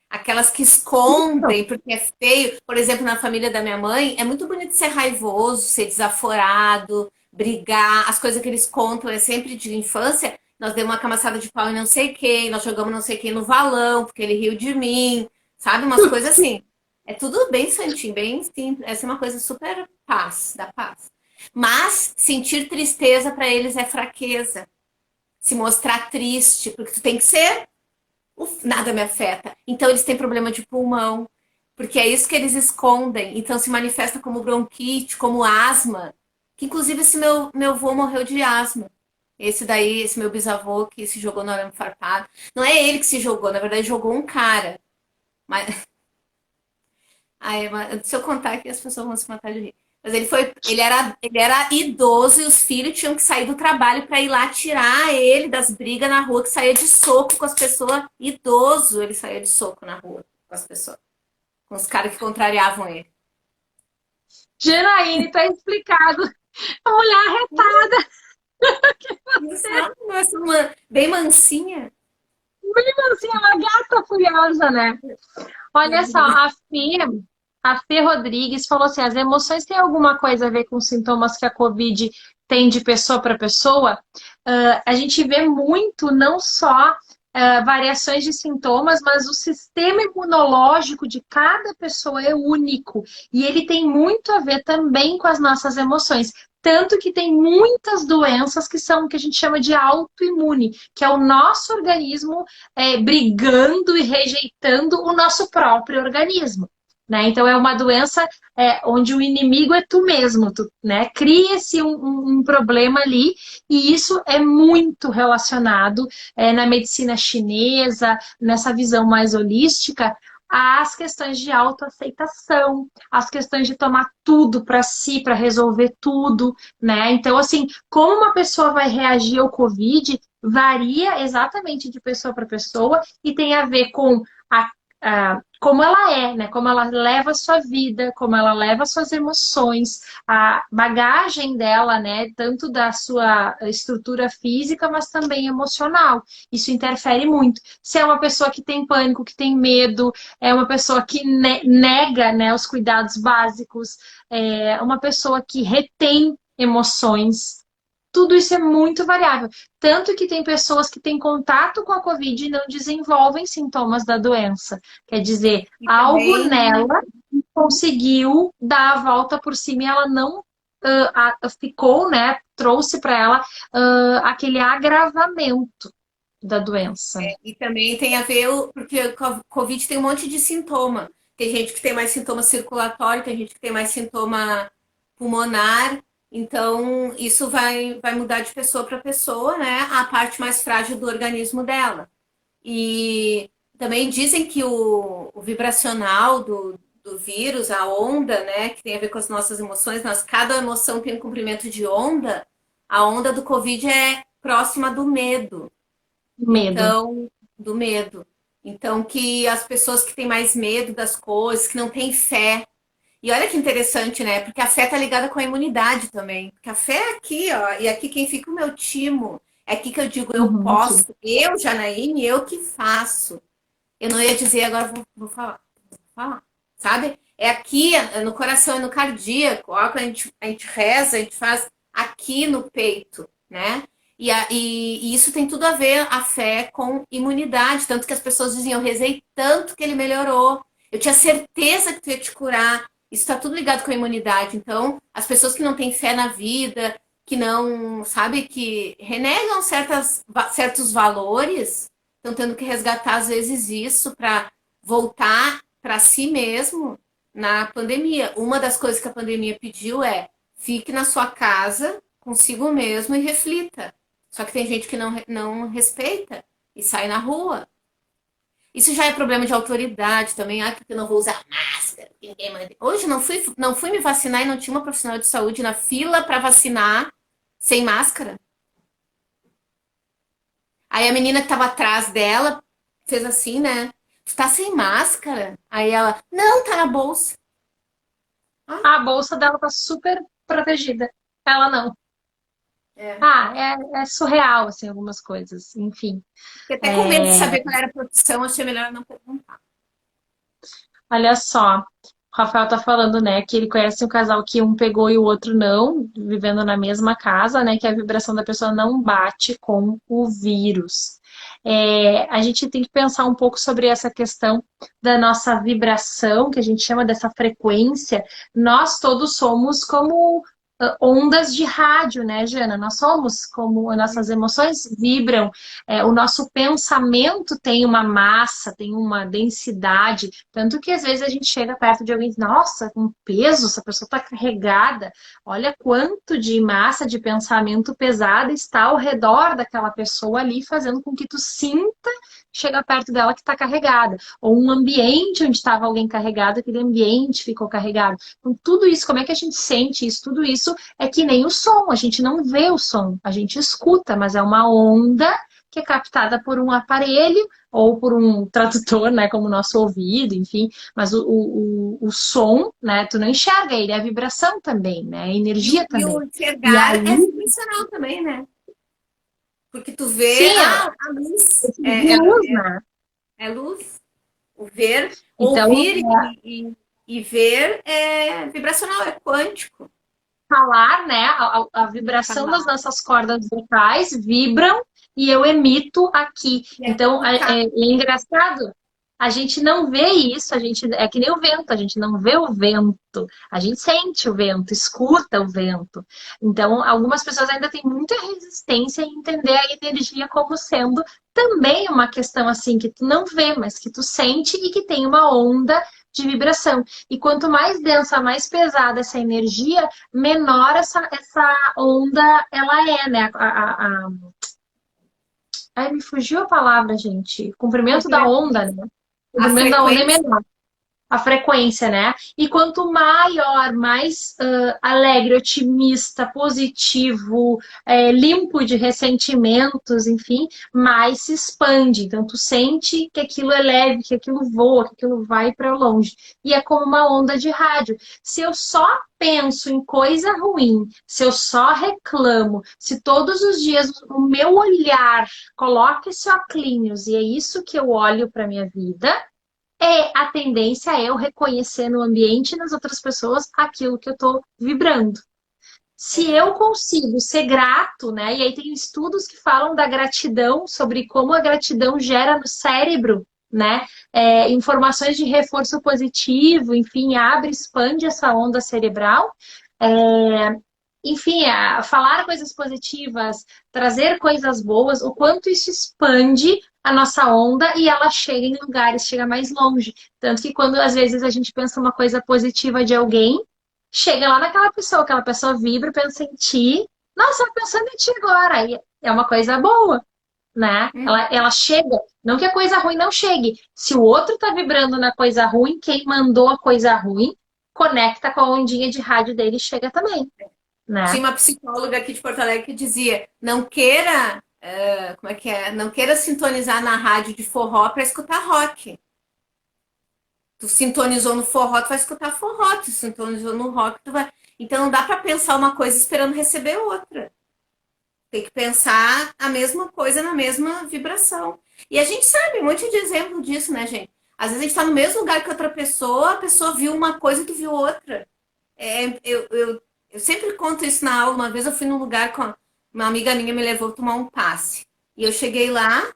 Aquelas que escondem porque é feio. Por exemplo, na família da minha mãe, é muito bonito ser raivoso, ser desaforado, brigar. As coisas que eles contam é sempre de infância. Nós demos uma camaçada de pau em não sei quem, nós jogamos não sei quem no valão, porque ele riu de mim, sabe? Umas coisas assim. É tudo bem santinho, bem simples. Essa é uma coisa super paz, da paz. Mas sentir tristeza para eles é fraqueza. Se mostrar triste, porque tu tem que ser nada me afeta. Então eles têm problema de pulmão, porque é isso que eles escondem. Então se manifesta como bronquite, como asma. Que inclusive esse meu avô morreu de asma. Esse daí, esse meu bisavô que se jogou no arame farpado. Não é ele que se jogou, na verdade jogou um cara. Mas, se eu contar aqui as pessoas vão se matar de rir. Mas ele era idoso e os filhos tinham que sair do trabalho para ir lá tirar ele das brigas na rua, que saía de soco com as pessoas. Idoso, ele saía de soco na rua com as pessoas, com os caras que contrariavam ele. Janaíne, tá explicado. A mulher arretada, Nossa, bem mansinha. mesmo assim, uma gata furiosa, né? Olha só, a Fê Rodrigues falou assim: as emoções têm alguma coisa a ver com sintomas que a Covid tem de pessoa para pessoa? A gente vê muito, não só variações de sintomas, mas o sistema imunológico de cada pessoa é único. E ele tem muito a ver também com as nossas emoções. Tanto que tem muitas doenças que são o que a gente chama de autoimune, que é o nosso organismo brigando e rejeitando o nosso próprio organismo. Né? Então é uma doença onde o inimigo é tu mesmo, né? Cria-se um problema ali, e isso é muito relacionado na medicina chinesa, nessa visão mais holística, às questões de autoaceitação, às questões de tomar tudo para si, para resolver tudo, né? Então, assim, como uma pessoa vai reagir ao Covid varia exatamente de pessoa para pessoa e tem a ver com como ela é, né? Como ela leva a sua vida, como ela leva as suas emoções, a bagagem dela, né? Tanto da sua estrutura física, mas também emocional. Isso interfere muito. Se é uma pessoa que tem pânico, que tem medo, é uma pessoa que nega, né, os cuidados básicos, é uma pessoa que retém emoções. Tudo isso é muito variável. Tanto que tem pessoas que têm contato com a Covid e não desenvolvem sintomas da doença. Quer dizer, E algo também, nela conseguiu dar a volta por cima e ela não ficou, né? Trouxe para ela aquele agravamento da doença. e também tem a ver, porque o Covid tem um monte de sintoma. Tem gente que tem mais sintoma circulatório, tem gente que tem mais sintoma pulmonar. Então, isso vai mudar de pessoa para pessoa, né? A parte mais frágil do organismo dela. E também dizem que o vibracional do vírus, a onda, né, que tem a ver com as nossas emoções, cada emoção tem um comprimento de onda. A onda do Covid é próxima do medo. Medo. Então, do medo. Então, que as pessoas que têm mais medo das coisas, que não têm fé. E olha que interessante, né? Porque a fé tá ligada com a imunidade também. Porque a fé é aqui, ó. E aqui quem fica é o meu timo. É aqui que eu digo, eu Uhum, aqui. posso. Eu, Janaíne, eu que faço. Eu não ia dizer, agora vou falar. Vou falar. Sabe? É aqui, é no coração, é no cardíaco. Ó, quando a gente reza, a gente faz aqui no peito, né? E isso tem tudo a ver, a fé, com imunidade. Tanto que as pessoas dizem, eu rezei tanto que ele melhorou. Eu tinha certeza que tu ia te curar. Isso está tudo ligado com a imunidade. Então, as pessoas que não têm fé na vida, que não, sabe, que renegam certos valores, estão tendo que resgatar, às vezes, isso para voltar para si mesmo na pandemia. Uma das coisas que a pandemia pediu é fique na sua casa consigo mesmo e reflita. Só que tem gente que não respeita e sai na rua. Isso já é problema de autoridade também. Ah, porque eu não vou usar máscara. Ninguém manda. Hoje não fui me vacinar e não tinha uma profissional de saúde na fila para vacinar sem máscara. Aí a menina que estava atrás dela fez assim, né? Tu tá sem máscara? Aí ela, não, tá na bolsa. Ah, A bolsa dela tá super protegida. Ela não. é. Ah, é surreal, assim, algumas coisas. Enfim. Fiquei até com medo de É, saber qual era a profissão, achei melhor não perguntar. olha só, o Rafael tá falando, né, que ele conhece um casal que um pegou e o outro não, vivendo na mesma casa, né, que a vibração da pessoa não bate com o vírus. A gente tem que pensar um pouco sobre essa questão da nossa vibração, que a gente chama dessa frequência. Nós todos somos como ondas de rádio, né, Jana? Nós somos como as nossas emoções vibram, o nosso pensamento tem uma massa, tem uma densidade, tanto que às vezes a gente chega perto de alguém e diz, nossa, com peso, essa pessoa está carregada. Olha quanto de massa de pensamento pesada está ao redor daquela pessoa ali, fazendo com que tu sinta chegar perto dela que está carregada. Ou um ambiente onde estava alguém carregado, aquele ambiente ficou carregado. Então, tudo isso, como é que a gente sente isso? Tudo isso é que nem o som, a gente não vê o som, a gente escuta, mas é uma onda que é captada por um aparelho ou por um tradutor, né, como o nosso ouvido, enfim, mas o som, né, tu não enxerga ele, é a vibração também, né, a E energia e também. o E enxergar é aí, vibracional também, né? Porque tu vê, sim, a luz de luz, né? é luz. O ver, Então, ouvir e ver é vibracional, é quântico. falar, né, a vibração das Falar. nossas cordas vocais vibram e eu emito aqui. E Então, aqui tá. é engraçado, a gente não vê isso, a gente é que nem o vento, a gente não vê o vento, a gente sente o vento, escuta o vento. Então, algumas pessoas ainda têm muita resistência em entender a energia como sendo também uma questão assim que tu não vê, mas que tu sente e que tem uma onda de vibração. E quanto mais densa, mais pesada essa energia, menor essa onda ela é, né? Ai, me fugiu a palavra, gente. Comprimento da onda, né? O A comprimento da onda é frequência. menor a frequência, né? E quanto maior, mais alegre, otimista, positivo, limpo de ressentimentos, enfim, mais se expande. Então, tu sente que aquilo é leve, que aquilo voa, que aquilo vai para longe. E é como uma onda de rádio. Se eu só penso em coisa ruim, se eu só reclamo, se todos os dias o meu olhar coloca esse óculos e é isso que eu olho para minha vida, a tendência é eu reconhecer no ambiente e nas outras pessoas aquilo que eu estou vibrando. Se eu consigo ser grato, né? E aí tem estudos que falam da gratidão, sobre como a gratidão gera no cérebro, né? Informações de reforço positivo, enfim, abre, expande essa onda cerebral. É, enfim, falar coisas positivas, trazer coisas boas, o quanto isso expande a nossa onda e ela chega em lugares, chega mais longe. Tanto que quando às vezes a gente pensa uma coisa positiva de alguém, chega lá naquela pessoa, aquela pessoa vibra, pensa em ti, nossa, ela pensando em ti agora. E é uma coisa boa, né? Ela chega, não que a coisa ruim não chegue. Se o outro tá vibrando na coisa ruim, quem mandou a coisa ruim conecta com a ondinha de rádio dele e chega também, né? Tinha uma psicóloga aqui de Porto Alegre que dizia: não queira, como é que é? Não queira sintonizar na rádio de forró para escutar rock. Tu sintonizou no forró, tu vai escutar forró. Tu sintonizou no rock, tu vai. Então não dá para pensar uma coisa esperando receber outra. Tem que pensar a mesma coisa na mesma vibração. E a gente sabe um monte de exemplo disso, né, gente? Às vezes a gente está no mesmo lugar que outra pessoa, a pessoa viu uma coisa e tu viu outra. Eu sempre conto isso na aula. Uma vez eu fui num lugar com uma amiga minha me levou tomar um passe. E eu cheguei lá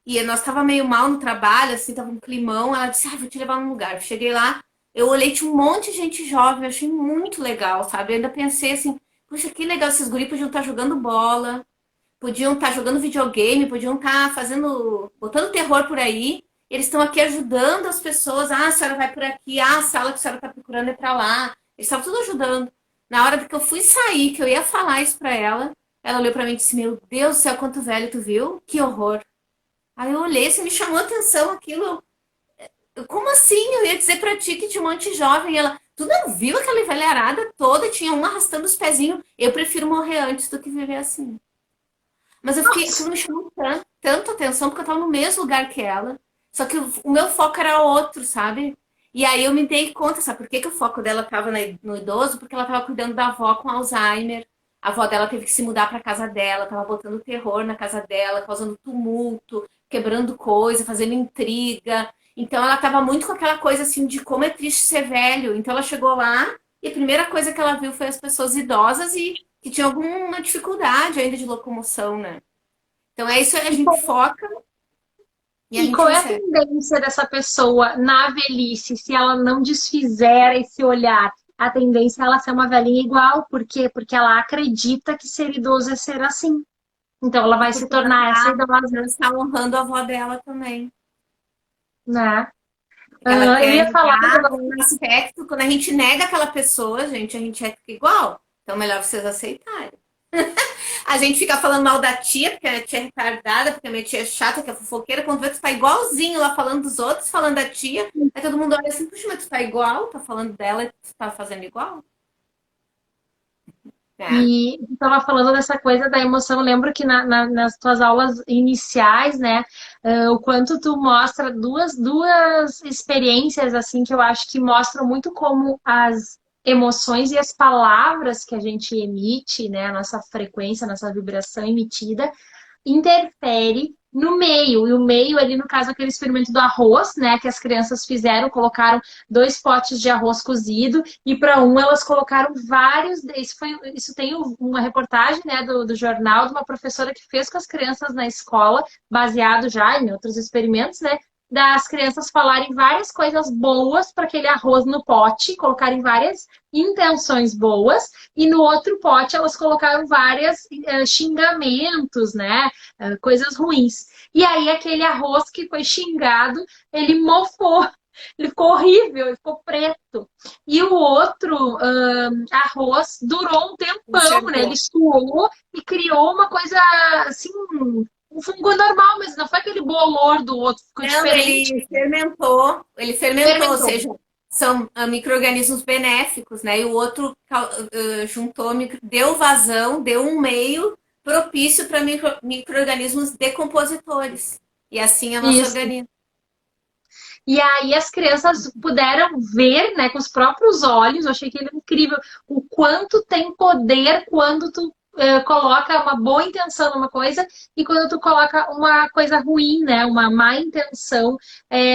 e nós tava meio mal no trabalho, assim, tava um climão. Ela disse, vou te levar num lugar. Eu cheguei lá, eu olhei, tinha um monte de gente jovem, eu achei muito legal, sabe? Eu ainda pensei assim, puxa, que legal, esses guris podiam estar jogando bola, podiam estar jogando videogame, podiam estar fazendo, botando terror por aí. Eles estão aqui ajudando as pessoas. Ah, a senhora vai por aqui. Ah, a sala que a senhora está procurando é para lá. Eles estavam tudo ajudando. Na hora que eu fui sair, que eu ia falar isso para ela, ela olhou para mim e disse: Meu Deus do céu, quanto velho tu viu? Que horror. Aí eu olhei, você me chamou a atenção aquilo. Como assim? Eu ia dizer para ti que tinha um monte de jovem. Ela, tu não viu aquela velharada toda? Tinha um arrastando os pezinhos. Eu prefiro morrer antes do que viver assim. Mas eu fiquei, aquilo me chamou tanto atenção, porque eu tava no mesmo lugar que ela. Só que o meu foco era outro, sabe? E aí eu me dei conta, sabe por que, que o foco dela tava no idoso? Porque ela tava cuidando da avó com Alzheimer. A avó dela teve que se mudar pra casa dela, tava botando terror na casa dela, causando tumulto, quebrando coisa, fazendo intriga. Então ela tava muito com aquela coisa assim de como é triste ser velho. Então ela chegou lá e a primeira coisa que ela viu foi as pessoas idosas e que tinham alguma dificuldade ainda de locomoção, né? Então é isso, a E gente qual, foca e a e gente qual é a recebe. tendência dessa pessoa na velhice, se ela não desfizer esse olhar? A tendência é ela ser uma velhinha igual. Por quê? Porque ela acredita que ser idoso é ser assim. Então ela E vai se porque ela tornar essa tá, idosa, ela está honrando a avó dela também. né? Ela Eu quer ia falar do negar negócio. um aspecto, quando a gente nega aquela pessoa, gente, a gente é igual. Então, melhor vocês aceitarem. A gente fica falando mal da tia, porque a tia é retardada, porque a minha tia é chata, que é fofoqueira. Quando vê, tu tá igualzinho lá falando dos outros, falando da tia. Aí todo mundo olha assim, puxa, mas tu tá igual? Tá falando dela e tu tá fazendo igual? É. E estava falando dessa coisa da emoção. Eu lembro que nas tuas aulas iniciais, né, o quanto tu mostra duas experiências assim que eu acho que mostram muito como as emoções e as palavras que a gente emite, né, a nossa frequência, a nossa vibração emitida interfere no meio. E o meio ali, no caso, aquele experimento do arroz, né, que as crianças fizeram, colocaram 2 potes de arroz cozido e para um elas colocaram vários. Isso tem uma reportagem, né, do jornal de uma professora que fez com as crianças na escola, baseado já em outros experimentos, né, das crianças falarem várias coisas boas para aquele arroz no pote, colocarem várias intenções boas, e no outro pote elas colocaram várias xingamentos, né? Coisas ruins. E aí aquele arroz que foi xingado, ele mofou. Ele ficou horrível, ele ficou preto. E o outro arroz durou um tempão, né? Ele Conservou. suou e criou uma coisa assim, um fungo normal, mas não foi aquele bolor do outro, ficou Não, diferente. ele fermentou, ou Fermentou. seja, são micro-organismos benéficos, né? E o outro juntou, deu vazão, deu um meio propício para micro-organismos decompositores. E assim é nosso Isso. organismo. E aí as crianças puderam ver, né, com os próprios olhos, eu achei que ele é incrível, o quanto tem poder quando tu coloca uma boa intenção numa coisa e quando tu coloca uma coisa ruim, né, uma má intenção,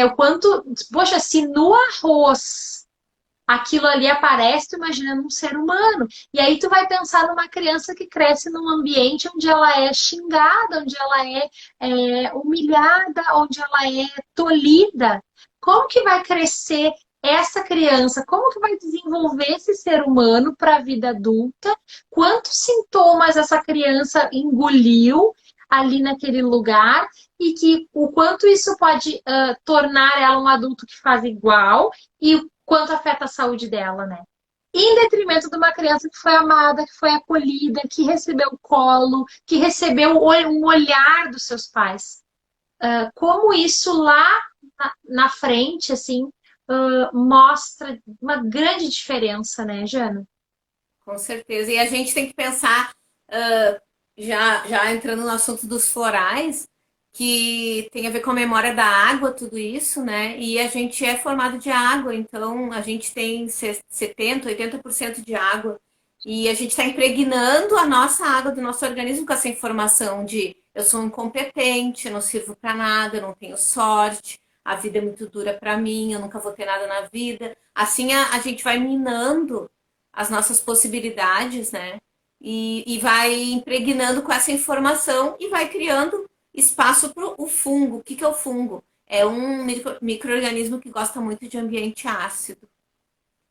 o quanto, poxa, se no arroz aquilo ali aparece, tu imagina num ser humano. E aí tu vai pensar numa criança que cresce num ambiente onde ela é xingada, onde ela é humilhada, onde ela é tolhida. Como que vai crescer essa criança? Como que vai desenvolver esse ser humano para a vida adulta? Quantos sintomas essa criança engoliu ali naquele lugar e que o quanto isso pode tornar ela um adulto que faz igual e quanto afeta a saúde dela, né? Em detrimento de uma criança que foi amada, que foi acolhida, que recebeu colo, que recebeu um olhar dos seus pais. Como isso lá na frente, assim, mostra uma grande diferença, né, Jana? Com certeza. E a gente tem que pensar, já entrando no assunto dos florais, que tem a ver com a memória da água, tudo isso, né? E a gente é formado de água, então a gente tem 70, 80% de água. E a gente está impregnando a nossa água do nosso organismo com essa informação de eu sou incompetente, eu não sirvo para nada, eu não tenho sorte, a vida é muito dura para mim, eu nunca vou ter nada na vida. Assim a gente vai minando as nossas possibilidades, né? E vai impregnando com essa informação e vai criando espaço para o fungo. O que, que é o fungo? É um micro-organismo que gosta muito de ambiente ácido.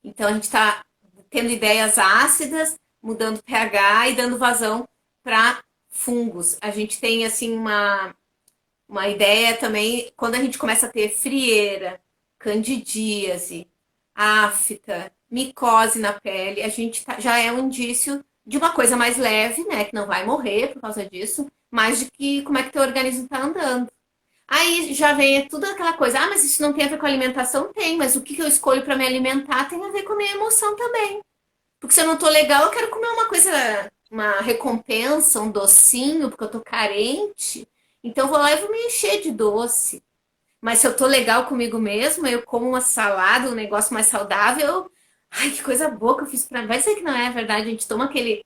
Então a gente está tendo ideias ácidas, mudando pH e dando vazão para fungos. A gente tem assim uma ideia também, quando a gente começa a ter frieira, candidíase, afta, micose na pele, a gente já é um indício de uma coisa mais leve, né? Que não vai morrer por causa disso, mas de que como é que teu organismo está andando. Aí já vem tudo aquela coisa, mas isso não tem a ver com alimentação? Tem, mas o que eu escolho para me alimentar tem a ver com a minha emoção também. Porque se eu não tô legal, eu quero comer uma coisa, uma recompensa, um docinho, porque eu tô carente. Então eu vou lá e vou me encher de doce. Mas se eu tô legal comigo mesmo, eu como uma salada, um negócio mais saudável. Ai, que coisa boa que eu fiz pra mim. Vai dizer que não é verdade, a gente toma aquele.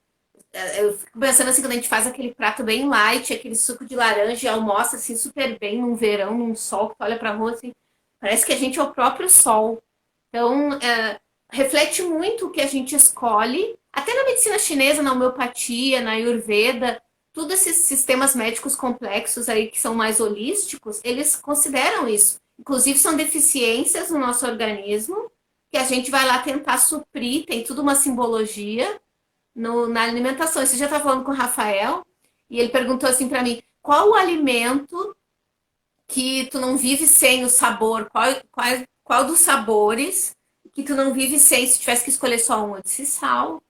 Eu fico pensando assim, quando a gente faz aquele prato bem light, aquele suco de laranja e almoça assim super bem num verão, num sol, que tu olha pra rua assim, parece que a gente é o próprio sol. Então, reflete muito o que a gente escolhe, até na medicina chinesa, na homeopatia, na Ayurveda, todos esses sistemas médicos complexos aí que são mais holísticos, eles consideram isso. Inclusive, são deficiências no nosso organismo que a gente vai lá tentar suprir, tem tudo uma simbologia na alimentação. Esse já estava falando com o Rafael e ele perguntou assim para mim: qual o alimento que tu não vive sem o sabor? Qual dos sabores que tu não vive sem? Se tivesse que escolher só um, eu disse sal.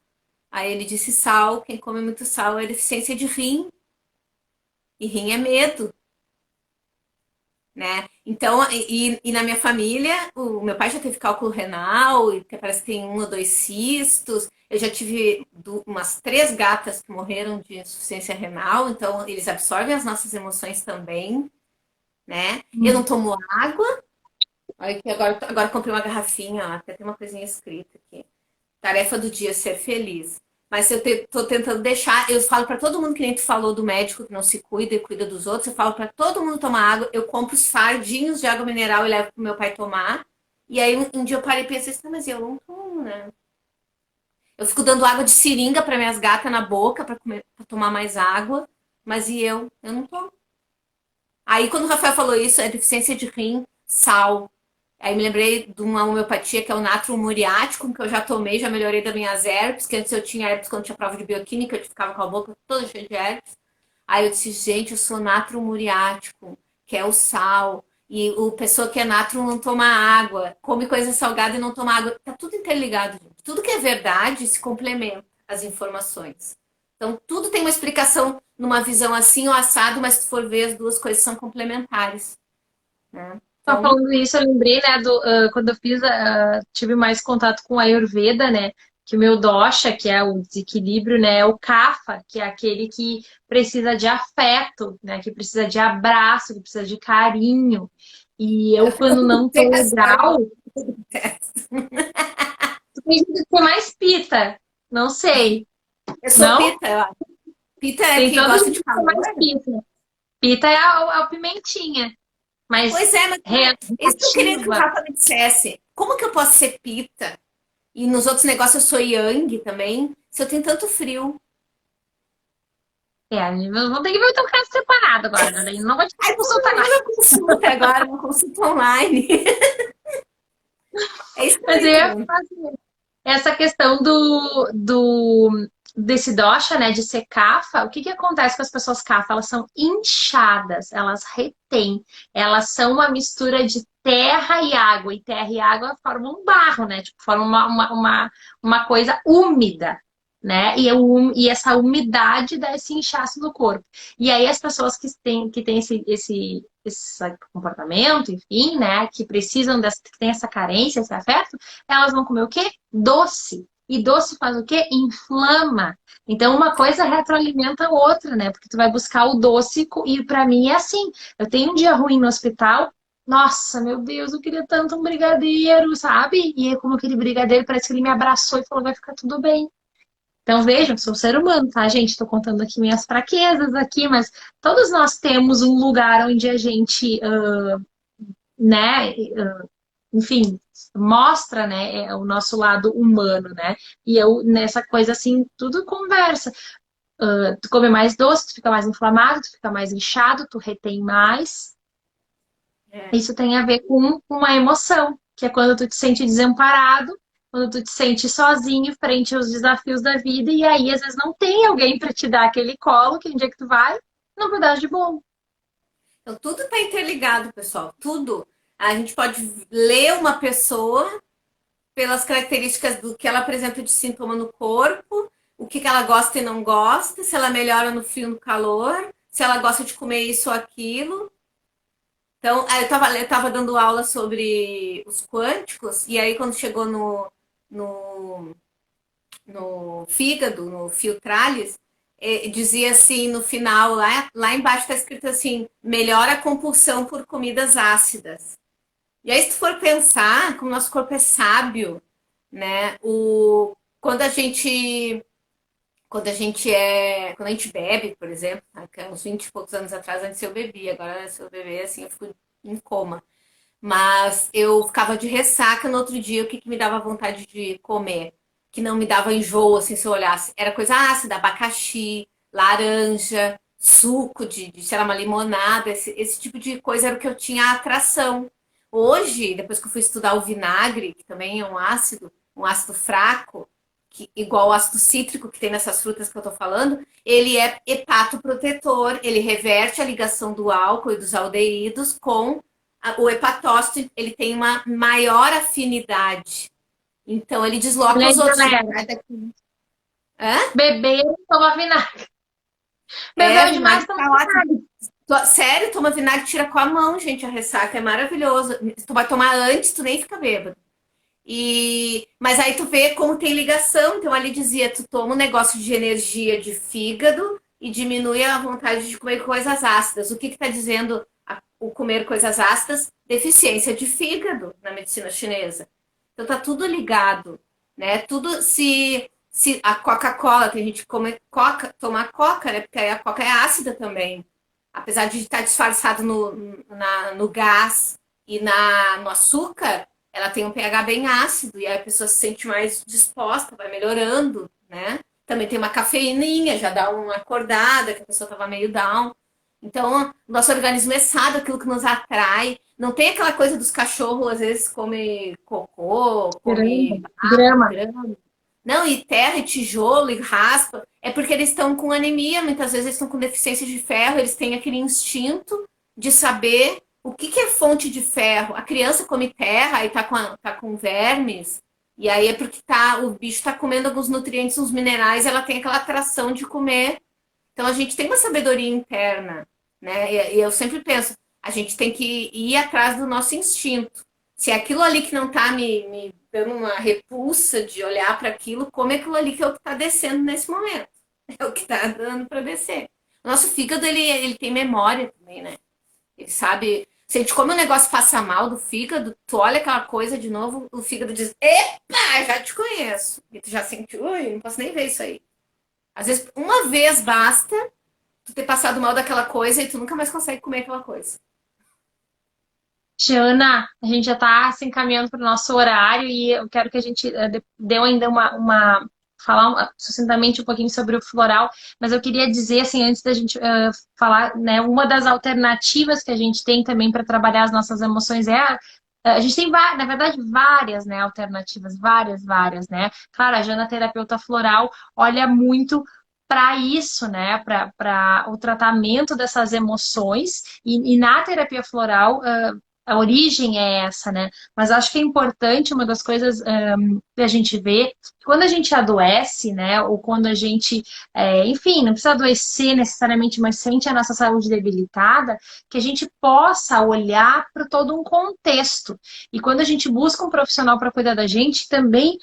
Aí ele disse sal. Quem come muito sal é deficiência de rim. E rim é medo, né? Então, e na minha família, o meu pai já teve cálculo renal, e parece que tem um ou dois cistos. Eu já tive umas 3 gatas que morreram de insuficiência renal, então eles absorvem as nossas emoções também, né? Eu não tomo água. Olha aqui, agora comprei uma garrafinha, ó, até tem uma coisinha escrita aqui. Tarefa do dia, ser feliz. Mas eu tô tentando deixar, eu falo para todo mundo que nem tu falou do médico que não se cuida e cuida dos outros, eu falo para todo mundo tomar água, eu compro os fardinhos de água mineral e levo pro meu pai tomar. E aí um dia eu parei e pensei assim, mas eu não tomo, né? Eu fico dando água de seringa para minhas gatas na boca para tomar mais água, mas e eu não tomo. Aí quando o Rafael falou isso, é deficiência de rim, sal. Aí me lembrei de uma homeopatia que é o natro muriático, que eu já tomei, já melhorei das minhas herpes, que antes eu tinha herpes quando tinha prova de bioquímica, eu ficava com a boca toda cheia de herpes. Aí eu disse, gente, eu sou natro muriático, que é o sal. E o pessoa que é natro não toma água, come coisa salgada e não toma água. Tá tudo interligado, gente. Tudo que é verdade se complementa as informações. Então, tudo tem uma explicação numa visão assim ou assado, mas se for ver, as duas coisas são complementares, né? Tá Então, falando isso, eu lembrei, né, quando eu fiz, tive mais contato com a Ayurveda, né, que o meu dosha, que é o desequilíbrio, né, é o kapha, que é aquele que precisa de afeto, né, que precisa de abraço, que precisa de carinho. E eu, quando não tô legal, tem gente que é mais pita, não sei, eu sou não? pita, eu acho. Pita é Tem que todo gosta mundo de que é calor? mais pita. Pita é a pimentinha, Pois mas é, mas isso que eu queria que o reativa. Rafa me dissesse. Como que eu posso ser pita? E nos outros negócios eu sou yang também, se eu tenho tanto frio. É, vamos ter que ver o teu caso separado agora, né? Não vou te Aí vamos consultar mais. numa consulta agora, uma consulta online. É isso que eu Mas não eu ia entendo. fazer essa questão desse dosha, né, de ser cafa. O que que acontece com as pessoas cafa? Elas são inchadas, elas retêm, elas são uma mistura de terra e água formam um barro, né? Tipo, formam uma coisa úmida, né? E essa umidade dá esse inchaço no corpo. E aí as pessoas que têm esse comportamento, enfim, né? Que precisam que têm essa carência, esse afeto, elas vão comer o quê? Doce. E doce faz o quê? Inflama. Então, uma coisa retroalimenta a outra, né? Porque tu vai buscar o doce e pra mim é assim. Eu tenho um dia ruim no hospital, nossa, meu Deus, eu queria tanto um brigadeiro, sabe? E aí, como aquele brigadeiro, parece que ele me abraçou e falou, vai ficar tudo bem. Então, vejam, sou ser humano, tá, gente? Tô contando aqui minhas fraquezas aqui, mas todos nós temos um lugar onde a gente, né, enfim, mostra, né, o nosso lado humano, né? E eu, nessa coisa assim, tudo conversa. Tu come mais doce, tu fica mais inflamado, tu fica mais inchado, tu retém mais. É. Isso tem a ver com uma emoção, que é quando tu te sente desamparado, quando tu te sente sozinho frente aos desafios da vida, e aí às vezes não tem alguém para te dar aquele colo, que um dia que tu vai, não pedaço de bolo. Então, tudo está interligado, pessoal. Tudo. A gente pode ler uma pessoa pelas características do que ela apresenta de sintoma no corpo, o que ela gosta e não gosta, se ela melhora no frio e no calor, se ela gosta de comer isso ou aquilo. Então, eu tava dando aula sobre os quânticos, e aí quando chegou no, no fígado, no filtrales, dizia assim no final, lá embaixo está escrito assim, melhora a compulsão por comidas ácidas. E aí, se tu for pensar, como nosso corpo é sábio, né? Quando a gente quando a gente bebe, por exemplo, há uns 20 e poucos anos atrás, antes eu bebia, agora se eu beber, assim, eu fico em coma. Mas eu ficava de ressaca no outro dia, o que me dava vontade de comer? Que não me dava enjoo, assim, se eu olhasse. Era coisa ácida, abacaxi, laranja, suco sei lá, uma limonada, esse tipo de coisa era o que eu tinha atração. Hoje, depois que eu fui estudar o vinagre, que também é um ácido fraco, igual o ácido cítrico que tem nessas frutas que eu tô falando, ele é hepatoprotetor, ele reverte a ligação do álcool e dos aldeídos com o hepatócito, ele tem uma maior afinidade. Então, ele desloca Olha os aí, outros. galera. Hã? Beber, toma vinagre. É, Bebeu demais, vinagre toma tá ótimo. vinagre. Sério, toma vinagre, tira com a mão, gente, a ressaca é maravilhoso. Tu vai tomar antes, tu nem fica bêbado. Mas aí tu vê como tem ligação. Então ali dizia, tu toma um negócio de energia de fígado e diminui a vontade de comer coisas ácidas. O que está dizendo o comer coisas ácidas? Deficiência de fígado na medicina chinesa. Então tá tudo ligado, né? Tudo se a Coca-Cola, tem gente que come coca, toma coca, né? Porque aí a coca é ácida também. Apesar de estar disfarçado no gás e no açúcar, ela tem um pH bem ácido e aí a pessoa se sente mais disposta, vai melhorando, né? Também tem uma cafeíninha, já dá uma acordada, que a pessoa estava meio down. Então, nosso organismo é sábio, aquilo que nos atrai. Não tem aquela coisa dos cachorros, às vezes, come cocô, Grama. come Grama. grama. Não, e terra, e tijolo, e raspa. É porque eles estão com anemia, muitas vezes eles estão com deficiência de ferro, eles têm aquele instinto de saber o que é fonte de ferro. A criança come terra e tá com vermes, e aí é porque o bicho está comendo alguns nutrientes, uns minerais, e ela tem aquela atração de comer. Então a gente tem uma sabedoria interna, né? E eu sempre penso, a gente tem que ir atrás do nosso instinto. Se é aquilo ali que não está me dando uma repulsa de olhar para aquilo, come aquilo ali que é o que está descendo nesse momento. É o que está dando para descer. O nosso fígado, ele tem memória também, né? Ele sabe. Se a gente come um negócio e passa mal do fígado, tu olha aquela coisa de novo, o fígado diz: Epa, já te conheço. E tu já sente: Ui, não posso nem ver isso aí. Às vezes, uma vez basta tu ter passado mal daquela coisa e tu nunca mais consegue comer aquela coisa. Tiana, a gente já está se encaminhando para o nosso horário e eu quero que a gente dê ainda falar sucintamente um pouquinho sobre o floral, mas eu queria dizer, assim, antes da gente falar, né, uma das alternativas que a gente tem também para trabalhar as nossas emoções a gente tem, na verdade, várias, né, alternativas, várias, né? Claro, a Jana, terapeuta floral, olha muito para isso, né, para o tratamento dessas emoções e na terapia floral a origem é essa, né? Mas acho que é importante, uma das coisas que a gente vê, quando a gente adoece, né? Ou quando a gente, enfim, não precisa adoecer necessariamente, mas sente a nossa saúde debilitada, que a gente possa olhar para todo um contexto. E quando a gente busca um profissional para cuidar da gente, também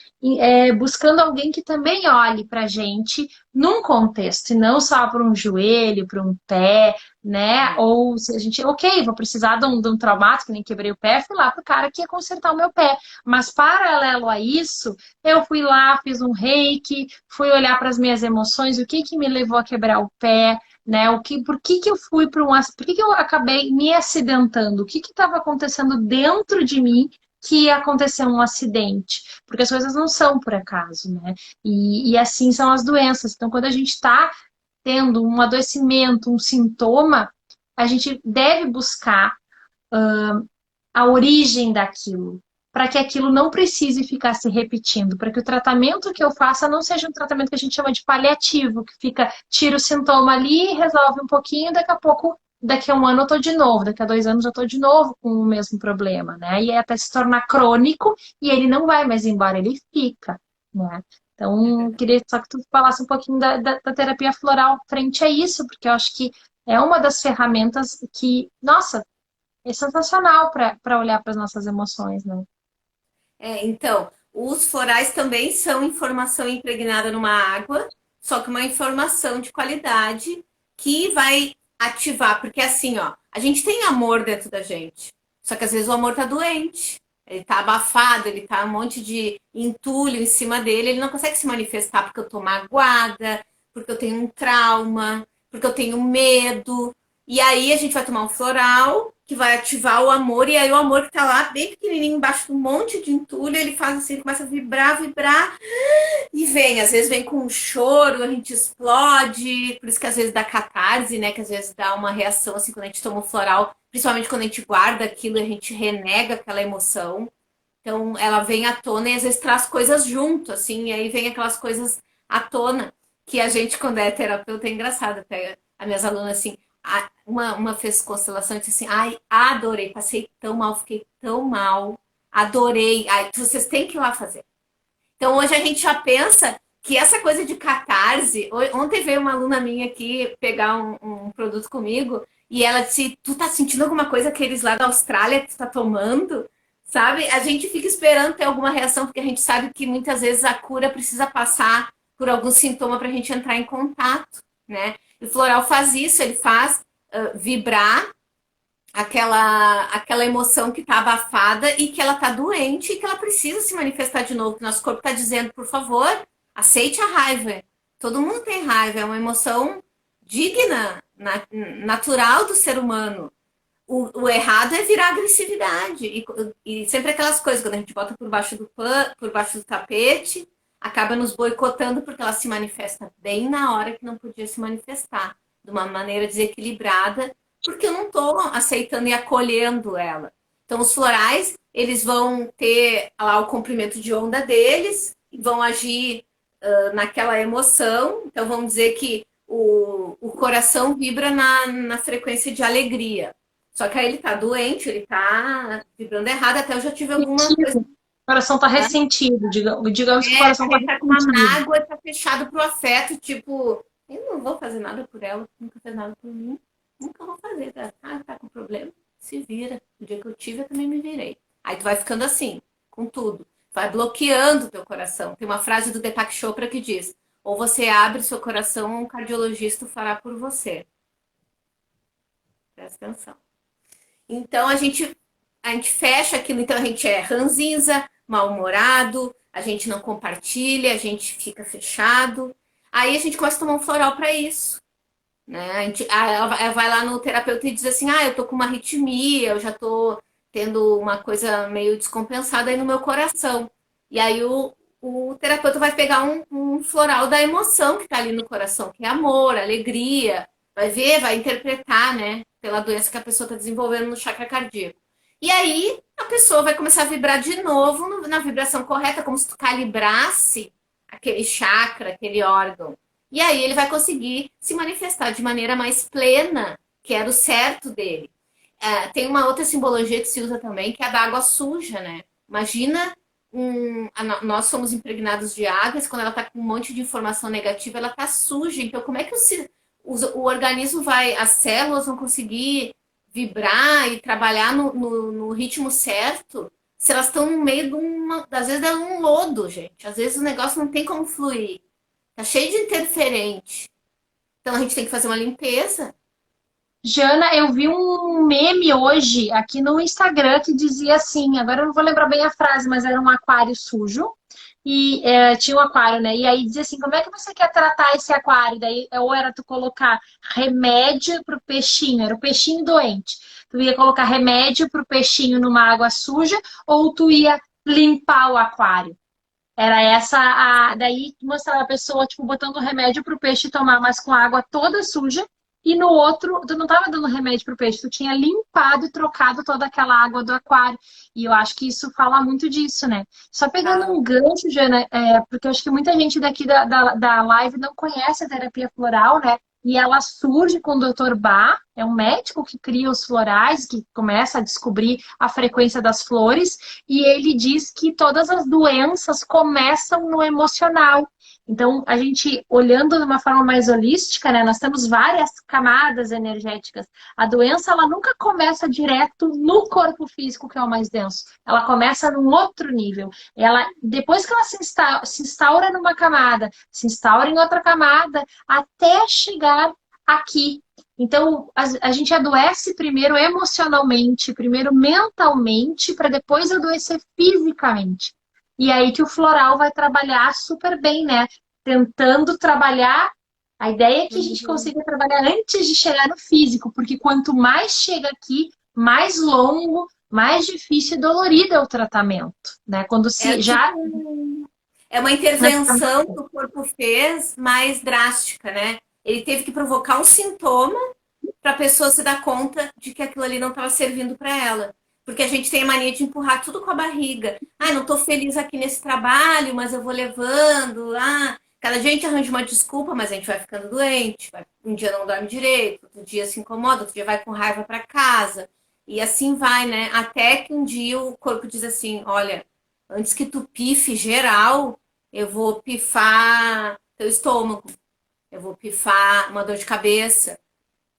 buscando alguém que também olhe para a gente num contexto, e não só para um joelho, para um pé, né? É, Ou se a gente, ok, vou precisar de um traumático, nem quebrei o pé, fui lá pro cara que ia consertar o meu pé. Mas paralelo a isso, eu fui lá, fiz um reiki, fui olhar para as minhas emoções, o que que me levou a quebrar o pé, né? Por que que eu fui para por que que eu acabei me acidentando? O que que estava acontecendo dentro de mim que aconteceu um acidente? Porque as coisas não são por acaso, né? E assim são as doenças. Então, quando a gente está tendo um adoecimento, um sintoma, a gente deve buscar a origem daquilo, para que aquilo não precise ficar se repetindo, para que o tratamento que eu faça não seja um tratamento que a gente chama de paliativo, que fica, tira o sintoma ali, resolve um pouquinho, daqui a pouco, daqui a um ano eu tô de novo, daqui a 2 anos eu tô de novo com o mesmo problema, né? E até se tornar crônico e ele não vai mais embora, ele fica, né? é Então, verdade. queria só que tu falasse um pouquinho da terapia floral frente a isso, porque eu acho que é uma das ferramentas que, nossa, é sensacional para olhar para as nossas emoções, né? Então, os florais também são informação impregnada numa água, só que uma informação de qualidade que vai ativar, porque assim, ó, a gente tem amor dentro da gente, só que às vezes o amor tá doente, ele tá abafado, ele tá um monte de entulho em cima dele, ele não consegue se manifestar porque eu tô magoada, porque eu tenho um trauma, porque eu tenho medo. E aí a gente vai tomar um floral que vai ativar o amor, e aí o amor que tá lá bem pequenininho embaixo de um monte de entulho, ele faz assim, ele começa a vibrar, vibrar, e vem, às vezes vem com um choro, a gente explode, por isso que às vezes dá catarse, né, que às vezes dá uma reação assim quando a gente toma um floral, principalmente quando a gente guarda aquilo, a gente renega aquela emoção. Então ela vem à tona e às vezes traz coisas junto, assim, e aí vem aquelas coisas à tona que a gente, quando é terapeuta, é engraçado. Até as minhas alunas, assim, uma fez constelação e disse assim: ai, adorei, passei tão mal, fiquei tão mal, adorei. Ai, vocês têm que ir lá fazer. Então hoje a gente já pensa que essa coisa de catarse. Ontem veio uma aluna minha aqui pegar um produto comigo e ela disse: tu tá sentindo alguma coisa que eles lá da Austrália que tu tá tomando? Sabe? A gente fica esperando ter alguma reação, porque a gente sabe que muitas vezes a cura precisa passar por algum sintoma para a gente entrar em contato, né? E o floral faz isso, ele faz vibrar aquela emoção que está abafada e que ela está doente e que ela precisa se manifestar de novo. Que nosso corpo está dizendo, por favor, aceite a raiva. Todo mundo tem raiva, é uma emoção digna, natural do ser humano. O errado é virar agressividade. E sempre aquelas coisas, quando a gente bota por baixo do tapete, acaba nos boicotando porque ela se manifesta bem na hora que não podia se manifestar, de uma maneira desequilibrada, porque eu não estou aceitando e acolhendo ela. Então, os florais, eles vão ter lá o comprimento de onda deles, vão agir naquela emoção. Então, vamos dizer que o coração vibra na frequência de alegria. Só que aí ele tá doente, ele tá vibrando errado. Até eu já tive alguma coisa. Sentido. O coração tá ressentido, digamos que o coração tá Ele tá com uma ressentido. mágoa, tá fechado pro afeto, tipo, eu não vou fazer nada por ela, nunca fez nada por mim, nunca vou fazer. Tá com problema? Se vira. O dia que eu tive, eu também me virei. Aí tu vai ficando assim, com tudo. Vai bloqueando o teu coração. Tem uma frase do Deepak Chopra que diz: ou você abre seu coração, ou um cardiologista o fará por você. Presta atenção. Então a gente fecha aquilo, então a gente é ranzinza, mal-humorado, a gente não compartilha, a gente fica fechado. Aí a gente começa a tomar um floral para isso. Né? Ela vai lá no terapeuta e diz assim: ah, eu tô com uma arritmia, eu já tô tendo uma coisa meio descompensada aí no meu coração. E aí o terapeuta vai pegar um floral da emoção que tá ali no coração, que é amor, alegria, vai ver, vai interpretar, né, pela doença que a pessoa está desenvolvendo no chakra cardíaco. E aí a pessoa vai começar a vibrar de novo na vibração correta, como se tu calibrasse aquele chakra, aquele órgão. E aí ele vai conseguir se manifestar de maneira mais plena, que era o certo dele. Tem uma outra simbologia que se usa também, que é a da água suja, né? Imagina, nós somos impregnados de água, e quando ela está com um monte de informação negativa, ela está suja. Então, como é que o organismo vai, as células vão conseguir vibrar e trabalhar no ritmo certo se elas estão no meio de às vezes é um lodo, gente. Às vezes o negócio não tem como fluir. Tá cheio de interferente. Então a gente tem que fazer uma limpeza. Jana, eu vi um meme hoje aqui no Instagram que dizia assim, agora eu não vou lembrar bem a frase, mas era um aquário sujo e tinha um aquário, né? E aí dizia assim, como é que você quer tratar esse aquário? Daí ou era tu colocar remédio pro peixinho, era o peixinho doente. Tu ia colocar remédio pro peixinho numa água suja ou tu ia limpar o aquário? Era essa a. Daí mostrava a pessoa, tipo, botando remédio pro peixe tomar, mas com a água toda suja. E no outro, tu não tava dando remédio pro peixe, tu tinha limpado e trocado toda aquela água do aquário. E eu acho que isso fala muito disso, né? Só pegando Tá? um gancho, Jana, porque eu acho que muita gente daqui da live não conhece a terapia floral, né? E ela surge com o Dr. Bach, é um médico que cria os florais, que começa a descobrir a frequência das flores e ele diz que todas as doenças começam no emocional. Então, a gente olhando de uma forma mais holística, né, nós temos várias camadas energéticas. A doença, ela nunca começa direto no corpo físico, que é o mais denso. Ela começa num outro nível. Ela, depois que ela se instaura numa camada, se instaura em outra camada, até chegar aqui. Então, a gente adoece primeiro emocionalmente, primeiro mentalmente, para depois adoecer fisicamente. E aí que o floral vai trabalhar super bem, né? Tentando trabalhar. A ideia é que a gente Uhum. consiga trabalhar antes de chegar no físico, porque quanto mais chega aqui, mais longo, mais difícil e dolorido é o tratamento, né? Quando É se tipo já é uma intervenção que o corpo fez mais drástica, né? Ele teve que provocar um sintoma para a pessoa se dar conta de que aquilo ali não estava servindo para ela. Porque a gente tem a mania de empurrar tudo com a barriga. Ah, não estou feliz aqui nesse trabalho, mas eu vou levando. Cada dia a gente arranja uma desculpa, mas a gente vai ficando doente. Um dia não dorme direito, outro dia se incomoda, outro dia vai com raiva para casa. E assim vai, né? Até que um dia o corpo diz assim: olha, antes que tu pife geral, eu vou pifar teu estômago, eu vou pifar uma dor de cabeça,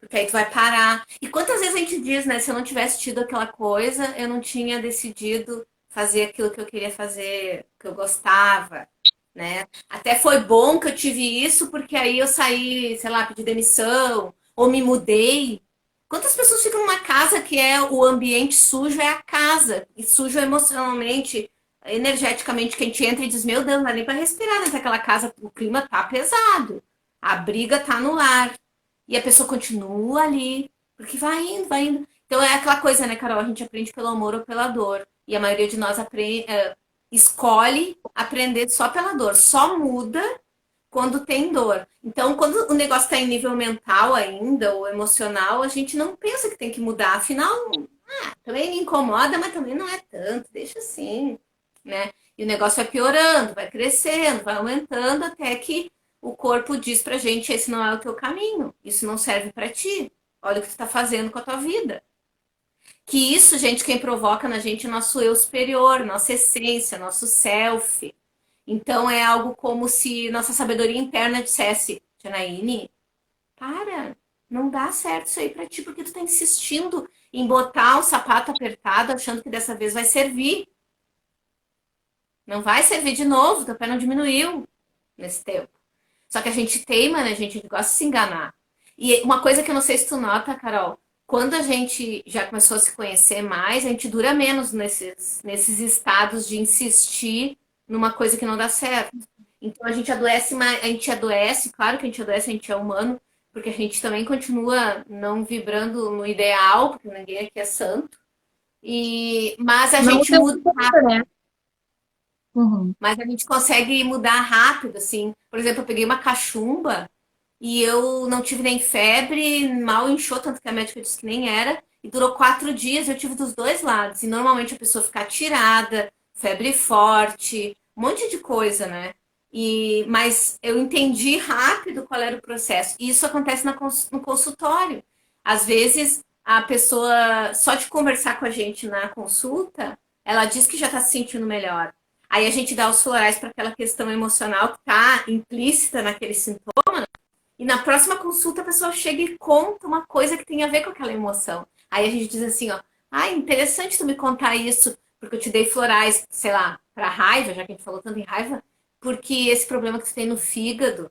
porque aí tu vai parar. E quantas vezes a gente diz, né? Se eu não tivesse tido aquela coisa, eu não tinha decidido fazer aquilo que eu queria fazer, que eu gostava, né? Até foi bom que eu tive isso, porque aí eu saí, sei lá, pedi demissão, ou me mudei. Quantas pessoas ficam numa casa que é o ambiente sujo, é a casa, e sujo emocionalmente, energeticamente, que a gente entra e diz, meu Deus, não dá nem para respirar dentro daquela casa, o clima tá pesado, a briga tá no ar. E a pessoa continua ali, porque vai indo, vai indo. Então é aquela coisa, né, Carol? A gente aprende pelo amor ou pela dor. E a maioria de nós escolhe aprender só pela dor. Só muda quando tem dor. Então, quando o negócio está em nível mental ainda, ou emocional, a gente não pensa que tem que mudar. Afinal, também me incomoda, mas também não é tanto. Deixa assim, né? E o negócio vai piorando, vai crescendo, vai aumentando, até que o corpo diz pra gente: esse não é o teu caminho, isso não serve para ti. Olha o que tu tá fazendo com a tua vida. Que isso, gente, quem provoca na gente é nosso eu superior, nossa essência, nosso self. Então é algo como se nossa sabedoria interna dissesse: Janaíne, para, não dá certo isso aí pra ti, porque tu tá insistindo em botar o sapato apertado, achando que dessa vez vai servir. Não vai servir de novo, teu pé não diminuiu nesse tempo. Só que a gente teima, né? A gente gosta de se enganar. E uma coisa que eu não sei se tu nota, Carol, quando a gente já começou a se conhecer mais, a gente dura menos nesses estados de insistir numa coisa que não dá certo. Então a gente adoece, a gente adoece, claro que a gente adoece, a gente é humano, porque a gente também continua não vibrando no ideal, porque ninguém aqui é santo. Mas a não gente tem muda, nada, né? Uhum. mas a gente consegue mudar rápido, assim. Por exemplo, eu peguei uma cachumba e eu não tive nem febre, mal inchou, tanto que a médica disse que nem era. E durou 4 dias, eu tive dos dois lados. E normalmente a pessoa fica tirada, febre forte, um monte de coisa, né? Mas eu entendi rápido qual era o processo. E isso acontece no consultório. Às vezes a pessoa, só de conversar com a gente na consulta, ela diz que já está se sentindo melhor. Aí a gente dá os florais para aquela questão emocional que está implícita naquele sintoma, e na próxima consulta a pessoa chega e conta uma coisa que tem a ver com aquela emoção. Aí a gente diz assim, ó, interessante tu me contar isso, porque eu te dei florais, sei lá, para raiva, já que a gente falou tanto em raiva, porque esse problema que tu tem no fígado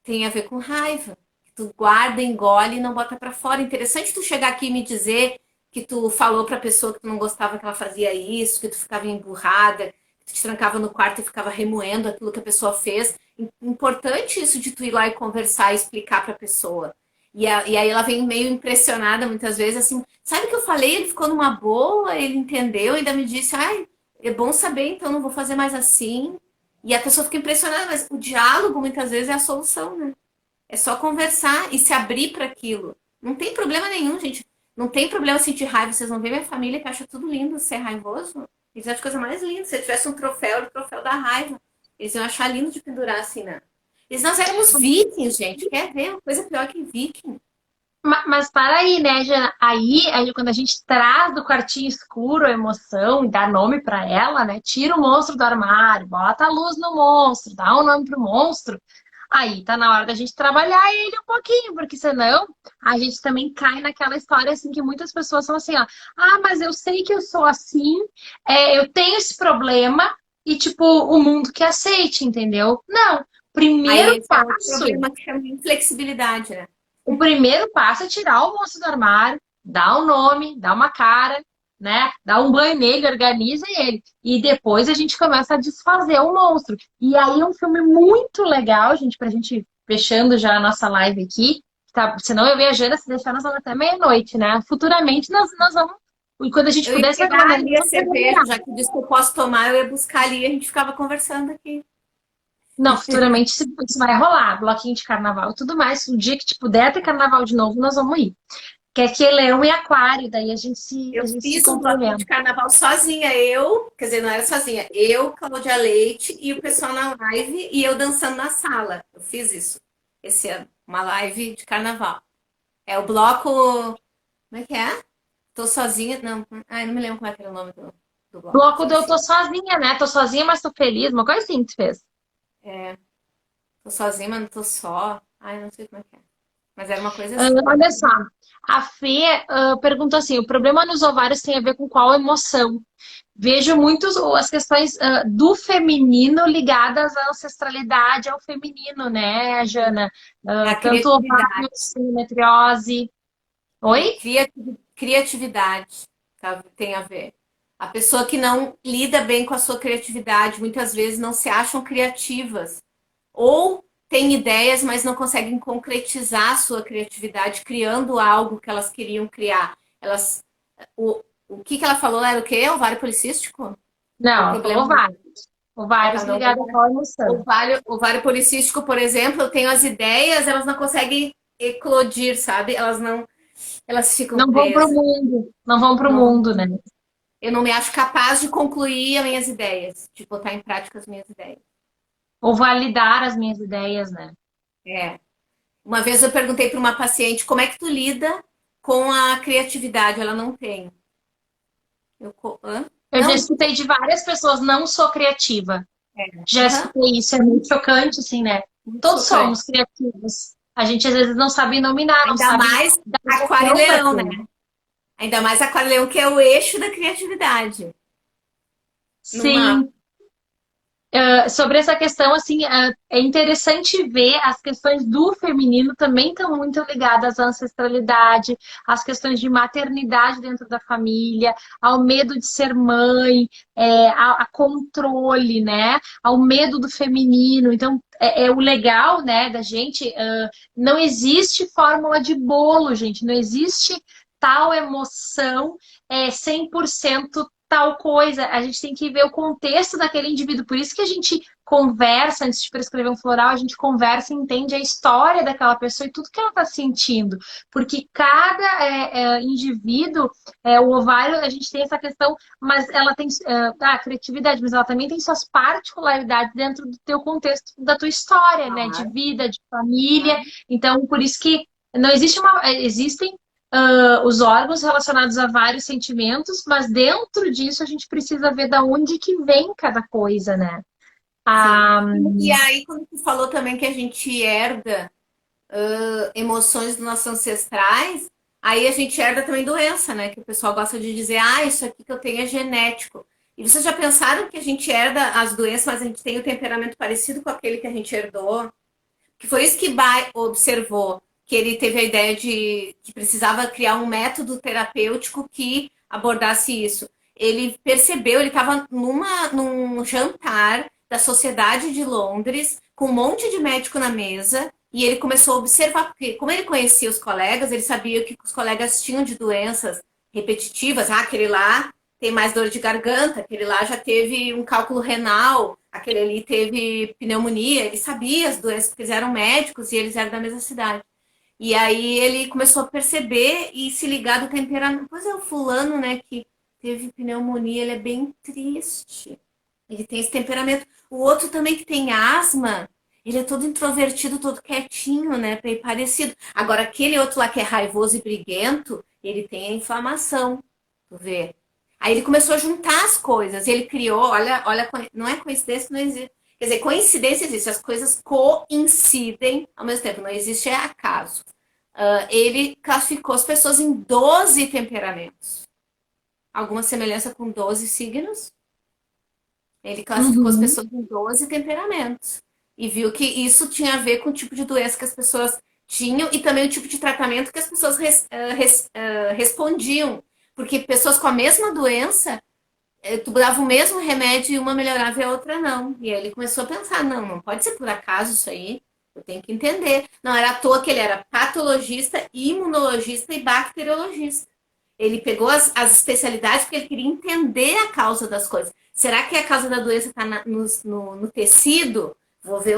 tem a ver com raiva. Que tu guarda, engole e não bota para fora. Interessante tu chegar aqui e me dizer que tu falou pra pessoa que tu não gostava que ela fazia isso, que tu ficava emburrada, que tu te trancava no quarto e ficava remoendo aquilo que a pessoa fez. Importante isso de tu ir lá e conversar e explicar pra pessoa. E aí ela vem meio impressionada muitas vezes, assim, sabe o que eu falei? Ele ficou numa boa, ele entendeu, ainda me disse, é bom saber, então não vou fazer mais assim. E a pessoa fica impressionada, mas o diálogo muitas vezes é a solução, né? É só conversar e se abrir para aquilo. Não tem problema nenhum, gente. Não tem problema sentir raiva. Vocês vão ver minha família que acha tudo lindo ser raivoso. Eles acham a coisa mais linda. Se eu tivesse um troféu, era o troféu da raiva. Eles iam achar lindo de pendurar assim, né? Nós éramos vikings, gente. Quer ver uma coisa pior que viking? Mas para aí, né, Jana? Aí, quando a gente traz do quartinho escuro a emoção e dá nome para ela, né? Tira o monstro do armário, bota a luz no monstro, dá um nome pro monstro. Aí tá na hora da gente trabalhar ele um pouquinho, porque senão a gente também cai naquela história assim que muitas pessoas são assim, ó, mas eu sei que eu sou assim, eu tenho esse problema e tipo, o mundo que aceite, entendeu? Não. Aí Primeiro esse é o passo problema que chama de inflexibilidade, né? o primeiro passo é tirar o monstro do armário, dar um nome, dar uma cara, né? Dar um banho nele, organiza ele. E depois a gente começa a desfazer o monstro. E aí é um filme muito legal, gente, pra gente fechando já a nossa live aqui. Tá? Senão eu e a Jana, se deixar, nós vamos até meia-noite, né? Futuramente nós vamos. E quando a gente Eu ia puder, você vai pegar tomar ali a uma cerveja, já que disse que eu posso tomar, eu ia buscar ali e a gente ficava conversando aqui. Não, futuramente isso vai rolar, bloquinho de carnaval e tudo mais. O dia que te puder ter carnaval de novo, nós vamos ir. Que aqui é Leão e Aquário, daí a Eu gente se fiz um bloquinho de complementa. carnaval sozinha, quer dizer, não era sozinha, Cláudia Leite e o pessoal na live e eu dançando na sala. Eu fiz isso esse ano, uma live de carnaval. É o bloco, como é que é? Tô sozinha, não, não me lembro como é que era o nome do bloco, Bloco do Eu esqueci. Tô Sozinha, né? Tô sozinha, mas tô feliz. Uma coisa assim que tu fez. É, tô sozinha, mas não tô só. Não sei como é que é. Mas era uma coisa Ah, assim. olha só, a Fê perguntou assim: o problema nos ovários tem a ver com qual emoção? Vejo muitos as questões do feminino ligadas à ancestralidade, ao feminino, né, Jana? É a Tanto criatividade. ovários, endometriose. Oi? Criatividade, tá? Tem a ver. A pessoa que não lida bem com a sua criatividade, muitas vezes não se acham criativas. Ou têm ideias, mas não conseguem concretizar a sua criatividade, criando algo que elas queriam criar. Elas, o que ela falou era o quê? Ovário policístico? Não, O ela falou problema ovários. Ovários não, ligados a qual emoção? ovário policístico, por exemplo, eu tenho as ideias, elas não conseguem eclodir, sabe? Elas ficam Não vão pro presas. mundo. Não vão pro Não, mundo, né? eu não me acho capaz de concluir as minhas ideias, de botar em prática as minhas ideias. Ou validar as minhas ideias, né? É. Uma vez eu perguntei para uma paciente como é que tu lida com a criatividade. Ela não tem. Hã? Eu já Não? escutei de várias pessoas, não sou criativa. Já Aham. escutei isso, é muito chocante, assim, né? Muito Todos chocante. somos criativos. A gente às vezes não sabe nominar, não Ainda sabe mais dar aquário e emoção para leão, né? aquilo. Ainda mais aquário e leão, que é o eixo da criatividade no mapa. Sim, sobre essa questão, assim, é interessante ver as questões do feminino também estão muito ligadas à ancestralidade, às questões de maternidade dentro da família, ao medo de ser mãe, a controle, né? Ao medo do feminino. Então, é o legal, né, da gente. Não existe fórmula de bolo, gente. Não existe tal emoção 100% tal coisa, a gente tem que ver o contexto daquele indivíduo. Por isso que a gente conversa, antes de prescrever um floral, a gente conversa e entende a história daquela pessoa e tudo que ela está sentindo. Porque cada indivíduo, o ovário, a gente tem essa questão, mas ela tem criatividade, mas ela também tem suas particularidades dentro do teu contexto, da tua história, né? De Claro, vida, de família. claro. Então, por isso que não existe existem os órgãos relacionados a vários sentimentos, mas dentro disso a gente precisa ver da onde que vem cada coisa, né? Sim. Ah, E aí, quando tu falou também que a gente herda emoções dos nossos ancestrais, aí a gente herda também doença, né? Que o pessoal gosta de dizer, ah, isso aqui que eu tenho é genético. E vocês já pensaram que a gente herda as doenças, mas a gente tem o temperamento parecido com aquele que a gente herdou? Que foi isso que Bai observou, que ele teve a ideia de que precisava criar um método terapêutico que abordasse isso. Ele percebeu, ele estava num jantar da Sociedade de Londres, com um monte de médico na mesa, e ele começou a observar, porque como ele conhecia os colegas, ele sabia o que os colegas tinham de doenças repetitivas. Ah, aquele lá tem mais dor de garganta, aquele lá já teve um cálculo renal, aquele ali teve pneumonia, ele sabia as doenças, porque eles eram médicos e eles eram da mesma cidade. E aí ele começou a perceber e se ligar do temperamento. Pois é, o fulano, né, que teve pneumonia, ele é bem triste. Ele tem esse temperamento. O outro também que tem asma, ele é todo introvertido, todo quietinho, né, bem parecido. Agora, aquele outro lá que é raivoso e briguento, ele tem a inflamação, tu vê. Aí ele começou a juntar as coisas. Ele criou, olha, não é coincidência, não existe. Quer dizer, coincidência existe, as coisas coincidem ao mesmo tempo, não existe acaso. Ele classificou as pessoas em 12 temperamentos. Alguma semelhança com 12 signos? Ele classificou as uhum. pessoas em 12 temperamentos. E viu que isso tinha a ver com o tipo de doença que as pessoas tinham e também o tipo de tratamento que as pessoas respondiam. Porque pessoas com a mesma doença, tu dava o mesmo remédio e uma melhorava e a outra não. E aí ele começou a pensar, não pode ser por acaso isso aí. Eu tenho que entender. Não era à toa que ele era patologista, imunologista e bacteriologista. Ele pegou as especialidades porque ele queria entender a causa das coisas. Será que a causa da doença está no tecido? Vou ver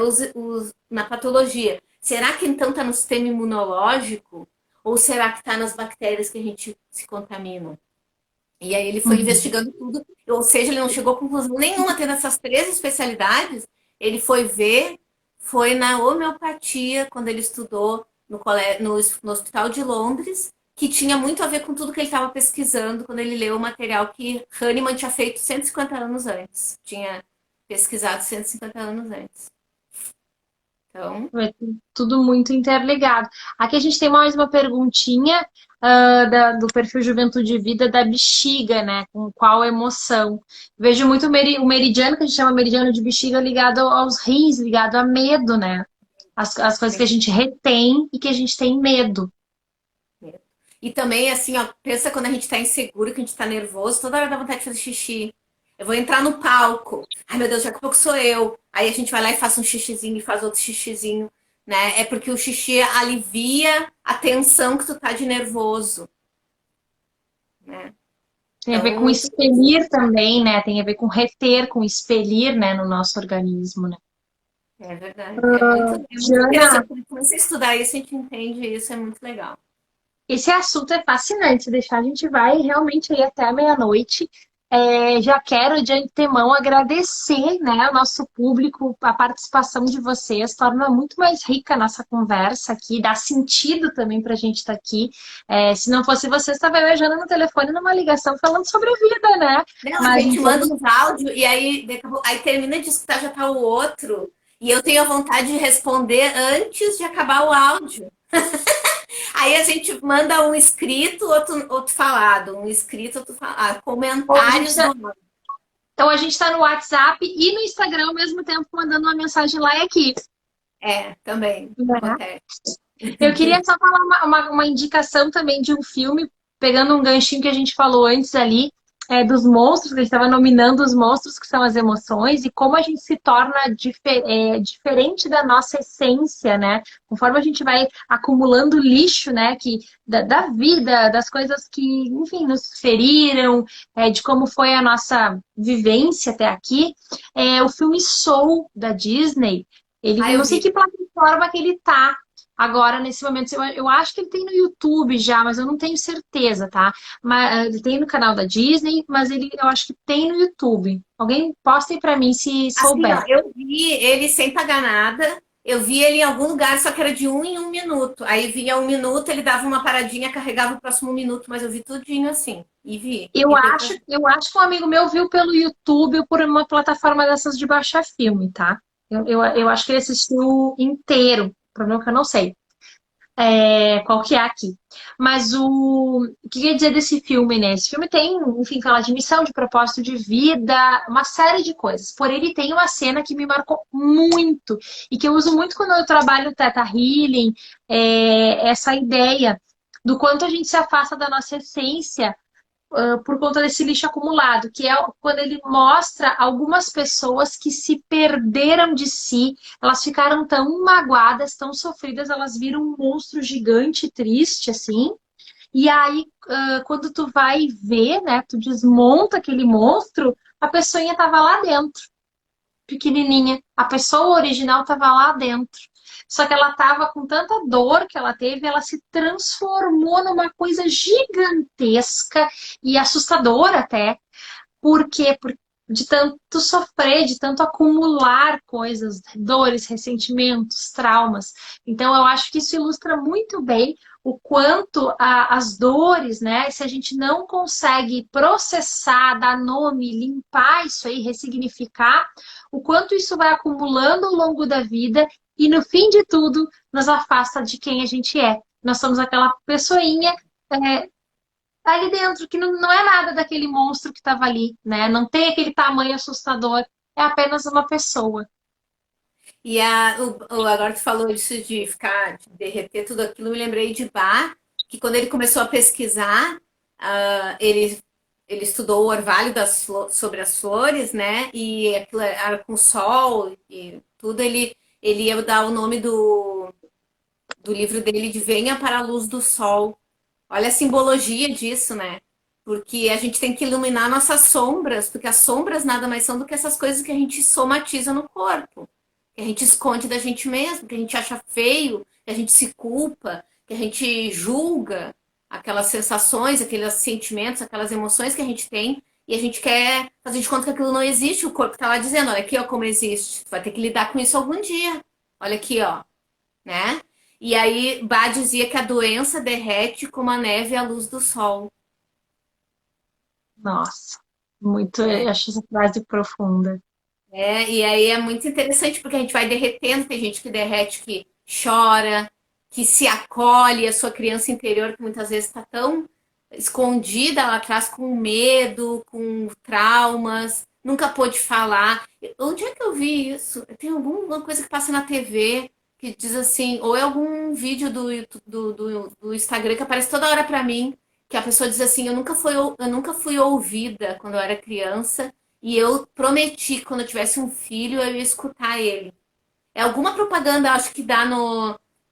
na patologia. Será que então está no sistema imunológico? Ou será que está nas bactérias que a gente se contamina? E aí ele foi Uhum. investigando tudo, ou seja, ele não chegou a conclusão nenhuma tendo essas três especialidades. Ele foi ver, foi na homeopatia, quando ele estudou no Hospital de Londres, que tinha muito a ver com tudo que ele estava pesquisando quando ele leu o material que Hahnemann tinha feito 150 anos antes. Tinha pesquisado 150 anos antes. Então, Tudo muito interligado. Aqui a gente tem mais uma perguntinha do perfil Juventude e Vida da bexiga, né? Com qual emoção? Vejo muito o meridiano, que a gente chama meridiano de bexiga, ligado aos rins, ligado a medo, né? As coisas que a gente retém e que a gente tem medo. e também, assim, ó, pensa quando a gente tá inseguro, que a gente tá nervoso, toda hora dá vontade de fazer xixi. Eu vou entrar no palco. Ai, meu Deus, daqui a pouco sou eu. Aí a gente vai lá e faz um xixizinho e faz outro xixizinho, né? É porque o xixi alivia a tensão que tu tá de nervoso, né? Tem a ver Então, com muito expelir também, né? Tem a ver com reter, com expelir, né? No nosso organismo, né? é verdade. É muito Jana, interessante. Quando você estudar isso, a gente entende isso, é muito legal. esse assunto é fascinante. Se deixar, a gente vai realmente ir até a meia-noite. Já quero de antemão agradecer, né, ao nosso público, a participação de vocês, torna muito mais rica a nossa conversa aqui, dá sentido também para a gente estar aqui. Se não fosse vocês, estava eu e a Jana no telefone numa ligação falando sobre a vida, né? Não, a Mas gente manda enquanto uns áudios e aí, aí termina de escutar, já tá o outro. E eu tenho a vontade de responder antes de acabar o áudio. Aí a gente manda um escrito, outro falado. Um escrito, outro falado. a gente Comentários tá, do. então a gente está no WhatsApp e no Instagram ao mesmo tempo mandando uma mensagem lá e aqui. É, também Né? acontece. Eu queria só falar uma indicação também de um filme, pegando um ganchinho que a gente falou antes ali, dos monstros, que a gente estava nominando os monstros que são as emoções, e como a gente se torna diferente da nossa essência, né? Conforme a gente vai acumulando lixo, né? Da vida, das coisas que, enfim, nos feriram, de como foi a nossa vivência até aqui. O filme Soul, da Disney, ele, Ah, eu eu não sei vi. que plataforma que ele tá, agora, nesse momento, eu acho que ele tem no YouTube já, mas eu não tenho certeza, tá? Mas ele tem no canal da Disney, mas eu acho que tem no YouTube. Alguém posta aí pra mim se Assim, ó, souber. eu vi ele sem pagar nada. Eu vi ele em algum lugar, só que era de 1 em 1 minuto. Aí vinha 1 minuto, ele dava uma paradinha, carregava o próximo minuto, mas eu vi tudinho assim. E vi. Eu E acho, depois. eu acho que um amigo meu viu pelo YouTube ou por uma plataforma dessas de baixar filme, tá? Eu acho que ele assistiu inteiro. O problema é que eu não sei qual que é aqui. Mas o que quer dizer desse filme, né? Esse filme tem, enfim, fala de missão, de propósito de vida, uma série de coisas. Porém, ele tem uma cena que me marcou muito e que eu uso muito quando eu trabalho Theta Healing, essa ideia do quanto a gente se afasta da nossa essência por conta desse lixo acumulado, que é quando ele mostra algumas pessoas que se perderam de si, elas ficaram tão magoadas, tão sofridas, elas viram um monstro gigante, triste, assim. E aí, quando tu vai ver, né, tu desmonta aquele monstro, a pessoinha tava lá dentro pequenininha. A pessoa original estava lá dentro. Só que ela estava com tanta dor que ela teve, ela se transformou numa coisa gigantesca e assustadora até. Por quê? De tanto sofrer, de tanto acumular coisas, dores, ressentimentos, traumas. Então, eu acho que isso ilustra muito bem o quanto as dores, né? Se a gente não consegue processar, dar nome, limpar isso aí, ressignificar, o quanto isso vai acumulando ao longo da vida e, no fim de tudo, nos afasta de quem a gente é. Nós somos aquela pessoinha é, ali dentro, que não é nada daquele monstro que estava ali, né? Não tem aquele tamanho assustador, é apenas uma pessoa. E agora tu falou isso de ficar, de derreter tudo aquilo, eu me lembrei de Bach, que quando ele começou a pesquisar, ele estudou o orvalho sobre as flores, né? E aquilo era com sol e tudo, ele ia dar o nome do livro dele de Venha para a Luz do Sol. Olha a simbologia disso, né? Porque a gente tem que iluminar nossas sombras, porque as sombras nada mais são do que essas coisas que a gente somatiza no corpo, que a gente esconde da gente mesmo, que a gente acha feio, que a gente se culpa, que a gente julga aquelas sensações, aqueles sentimentos, aquelas emoções que a gente tem e a gente quer fazer de conta que aquilo não existe. O corpo tá lá dizendo: olha aqui, ó, como existe. Tu vai ter que lidar com isso algum dia. Olha aqui, ó, né? E aí, Bá dizia que a doença derrete como a neve à luz do sol. Nossa, muito, É, eu acho essa frase profunda. e aí é muito interessante porque a gente vai derretendo. Tem gente que derrete, que chora, que se acolhe, a sua criança interior, que muitas vezes está tão escondida lá atrás, com medo, com traumas, nunca pôde falar. Onde é que eu vi isso? Tem alguma coisa que passa na TV que diz assim, ou é algum vídeo do Instagram que aparece toda hora para mim, que a pessoa diz assim: eu nunca fui ouvida quando eu era criança. E eu prometi que quando eu tivesse um filho, eu ia escutar ele. É alguma propaganda, acho que dá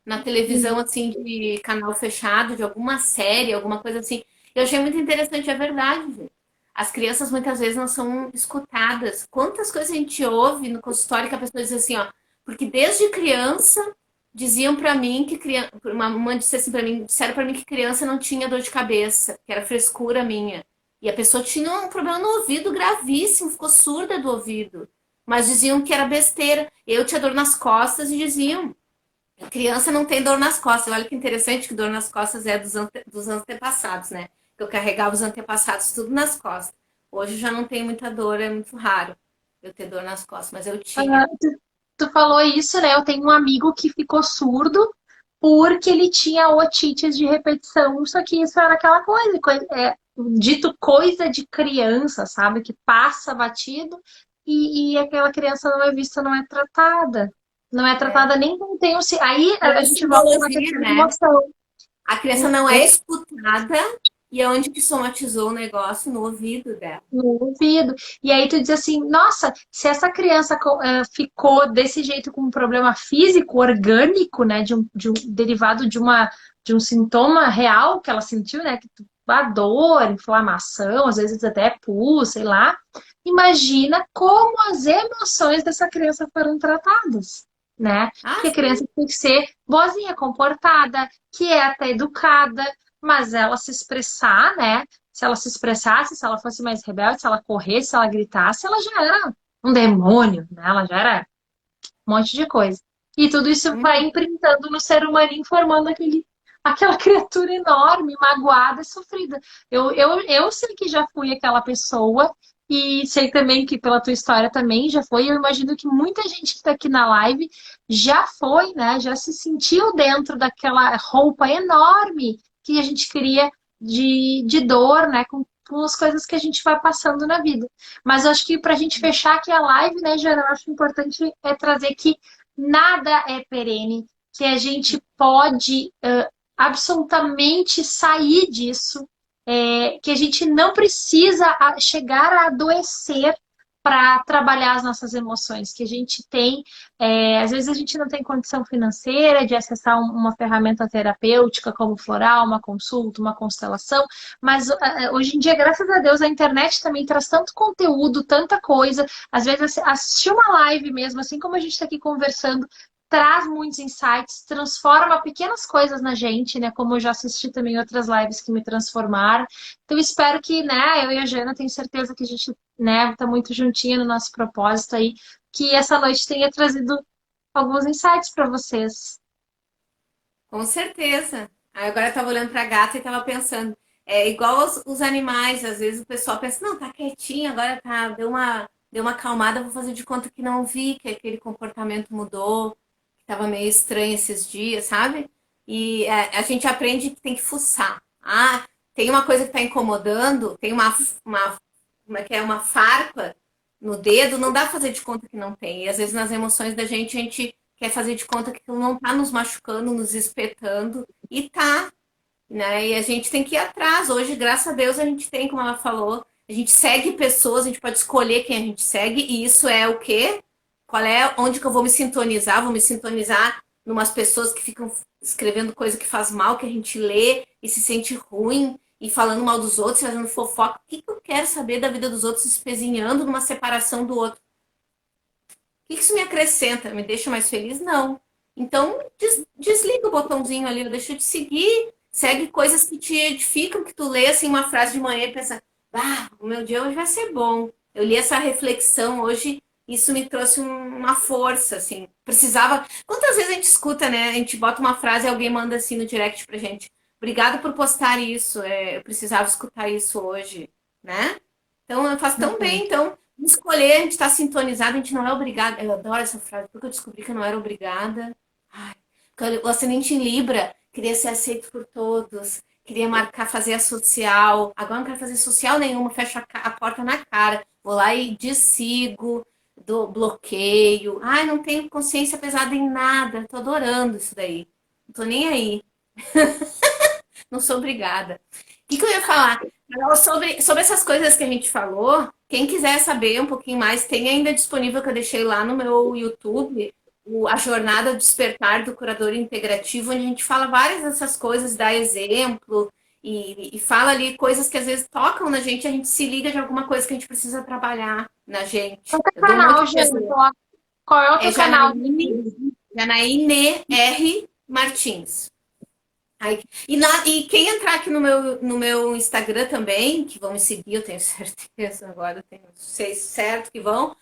na televisão, assim, de canal fechado, de alguma série, alguma coisa assim. Eu achei muito interessante, é verdade, gente. As crianças muitas vezes não são escutadas. Quantas coisas a gente ouve no consultório que a pessoa diz assim, ó, porque desde criança diziam pra mim que uma mãe disse assim para mim, disseram pra mim que criança não tinha dor de cabeça, que era frescura minha. E a pessoa tinha um problema no ouvido gravíssimo, ficou surda do ouvido. Mas diziam que era besteira. Eu tinha dor nas costas e diziam: a criança não tem dor nas costas. Olha que interessante que dor nas costas é dos antepassados, né? Eu carregava os antepassados tudo nas costas. Hoje eu já não tenho muita dor, é muito raro eu ter dor nas costas, mas eu tinha. Ah, tu falou isso, né? Eu tenho um amigo que ficou surdo porque ele tinha otites de repetição, só que isso era aquela dito coisa de criança, sabe? Que passa batido e aquela criança não é vista, não é tratada. Não é É, tratada nem quando tem o... Aí a pela gente volta na simbologia, questão de né? emoção. A criança não é escutada e é onde que somatizou o negócio no ouvido dela. No ouvido. E aí tu diz assim, nossa, se essa criança ficou desse jeito com um problema físico, orgânico, né, derivado de um sintoma real que ela sentiu, né, a dor, inflamação, às vezes até pus, sei lá. Imagina como as emoções dessa criança foram tratadas, né? Ah, Porque a criança tem que ser boazinha, comportada, quieta, educada, mas ela se expressar, né? Se ela se expressasse, se ela fosse mais rebelde, se ela corresse, se ela gritasse, ela já era um demônio, né? Ela já era um monte de coisa. E tudo isso vai imprintando no ser humano, formando aquela criatura enorme, magoada e sofrida. Eu sei que já fui aquela pessoa e sei também que pela tua história também já foi. Eu imagino que muita gente que está aqui na live já foi, né? Já se sentiu dentro daquela roupa enorme que a gente cria de dor, né? Com as coisas que a gente vai passando na vida. Mas eu acho que para a gente fechar aqui a live, né, Jana, eu acho importante trazer que nada é perene, que a gente pode absolutamente sair disso, que a gente não precisa chegar a adoecer para trabalhar as nossas emoções, que a gente tem, às vezes a gente não tem condição financeira de acessar uma ferramenta terapêutica como floral, uma consulta, uma constelação, mas hoje em dia, graças a Deus, a internet também traz tanto conteúdo, tanta coisa, às vezes assistir uma live mesmo, assim como a gente está aqui conversando, traz muitos insights, transforma pequenas coisas na gente, né? Como eu já assisti também outras lives que me transformaram. Então, espero que, né, eu e a Jana, tenho certeza que a gente, né, tá muito juntinha no nosso propósito aí, que essa noite tenha trazido alguns insights para vocês. Com certeza. Aí agora eu tava olhando pra gata e tava pensando, é igual os animais, às vezes o pessoal pensa, não, tá quietinho, agora tá, deu uma acalmada, vou fazer de conta que não vi, que aquele comportamento mudou, que tava meio estranho esses dias, sabe? E a gente aprende que tem que fuçar. Ah, tem uma coisa que tá incomodando, tem como é que é, uma farpa no dedo, não dá pra fazer de conta que não tem. E às vezes nas emoções da gente, a gente quer fazer de conta que aquilo não tá nos machucando, nos espetando, e tá, né? E a gente tem que ir atrás. Hoje, graças a Deus, a gente tem, como ela falou, a gente segue pessoas, a gente pode escolher quem a gente segue, e isso é o quê? Qual é, onde que eu vou me sintonizar? Vou me sintonizar numas pessoas que ficam escrevendo coisa que faz mal, que a gente lê e se sente ruim, e falando mal dos outros, fazendo fofoca. O que que eu quero saber da vida dos outros, espezinhando numa separação do outro? O que isso me acrescenta? Me deixa mais feliz? Não. Então, desliga o botãozinho ali, eu deixo de seguir, segue coisas que te edificam, que tu lê assim uma frase de manhã e pensa, o meu dia hoje vai ser bom. Eu li essa reflexão hoje, isso me trouxe uma força, assim. Precisava. Quantas vezes a gente escuta, né? A gente bota uma frase e alguém manda assim no direct pra gente. Obrigado por postar isso. Eu precisava escutar isso hoje, né? Então, faz tão bem. Então, escolher, a gente está sintonizado, a gente não é obrigada. Eu adoro essa frase, porque eu descobri que eu não era obrigada. Ai, o ascendente em Libra queria ser aceito por todos, queria marcar, fazer a social. Agora não quero fazer social nenhuma, fecho a porta na cara. Vou lá e desigo, do bloqueio. Ai, não tenho consciência pesada em nada. Tô adorando isso daí. Não tô nem aí. Não sou obrigada. O que eu ia falar? Sobre essas coisas que a gente falou, quem quiser saber um pouquinho mais, tem ainda disponível que eu deixei lá no meu YouTube, a Jornada do Despertar do Curador Integrativo, onde a gente fala várias dessas coisas, dá exemplo e fala ali coisas que às vezes tocam na gente, a gente se liga de alguma coisa que a gente precisa trabalhar na gente. Qual é o Eu dou muito canal, Jana? exemplo. Qual é o É teu canal? Janaíne R. Martins. E quem entrar aqui no meu Instagram também, que vão me seguir, eu tenho certeza, agora eu tenho sei certo que vão,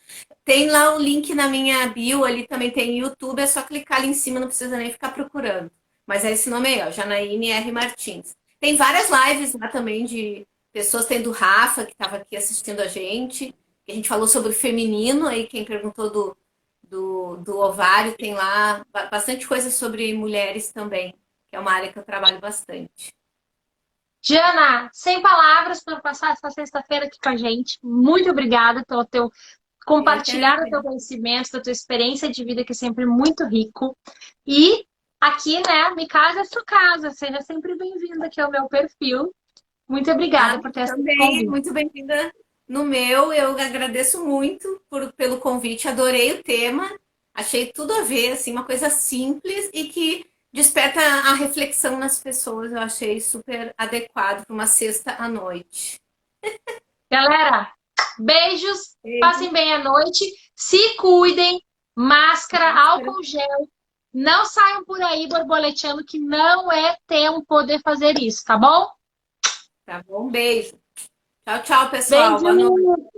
tem lá o link na minha bio, ali também tem YouTube, é só clicar ali em cima, não precisa nem ficar procurando. Mas é esse nome aí, ó, Janaíne R. Martins. Tem várias lives lá também de pessoas, tem do Rafa, que estava aqui assistindo a gente, que a gente falou sobre o feminino, aí quem perguntou do ovário, tem lá bastante coisa sobre mulheres também, que é uma área que eu trabalho bastante. Jana, sem palavras para passar essa sexta-feira aqui com a gente. Muito obrigada pelo teu Eu que compartilhar do teu agradeço. conhecimento, da tua experiência de vida, que é sempre muito rico. E aqui, né, me casa é sua casa. Seja sempre bem-vinda aqui ao meu perfil. Muito obrigada por ter essa Também, convite. muito bem-vinda no meu. Eu agradeço muito pelo convite, adorei o tema. Achei tudo a ver, assim, uma coisa simples e que desperta a reflexão nas pessoas. Eu achei super adequado para uma sexta à noite. Galera, beijos, Beijo. passem bem a noite, se cuidem, máscara, Máscara. álcool gel, não saiam por aí borboleteando que não é tempo de fazer isso, tá bom? Tá bom? Beijo. Tchau, tchau, pessoal. Boa Beijo! noite.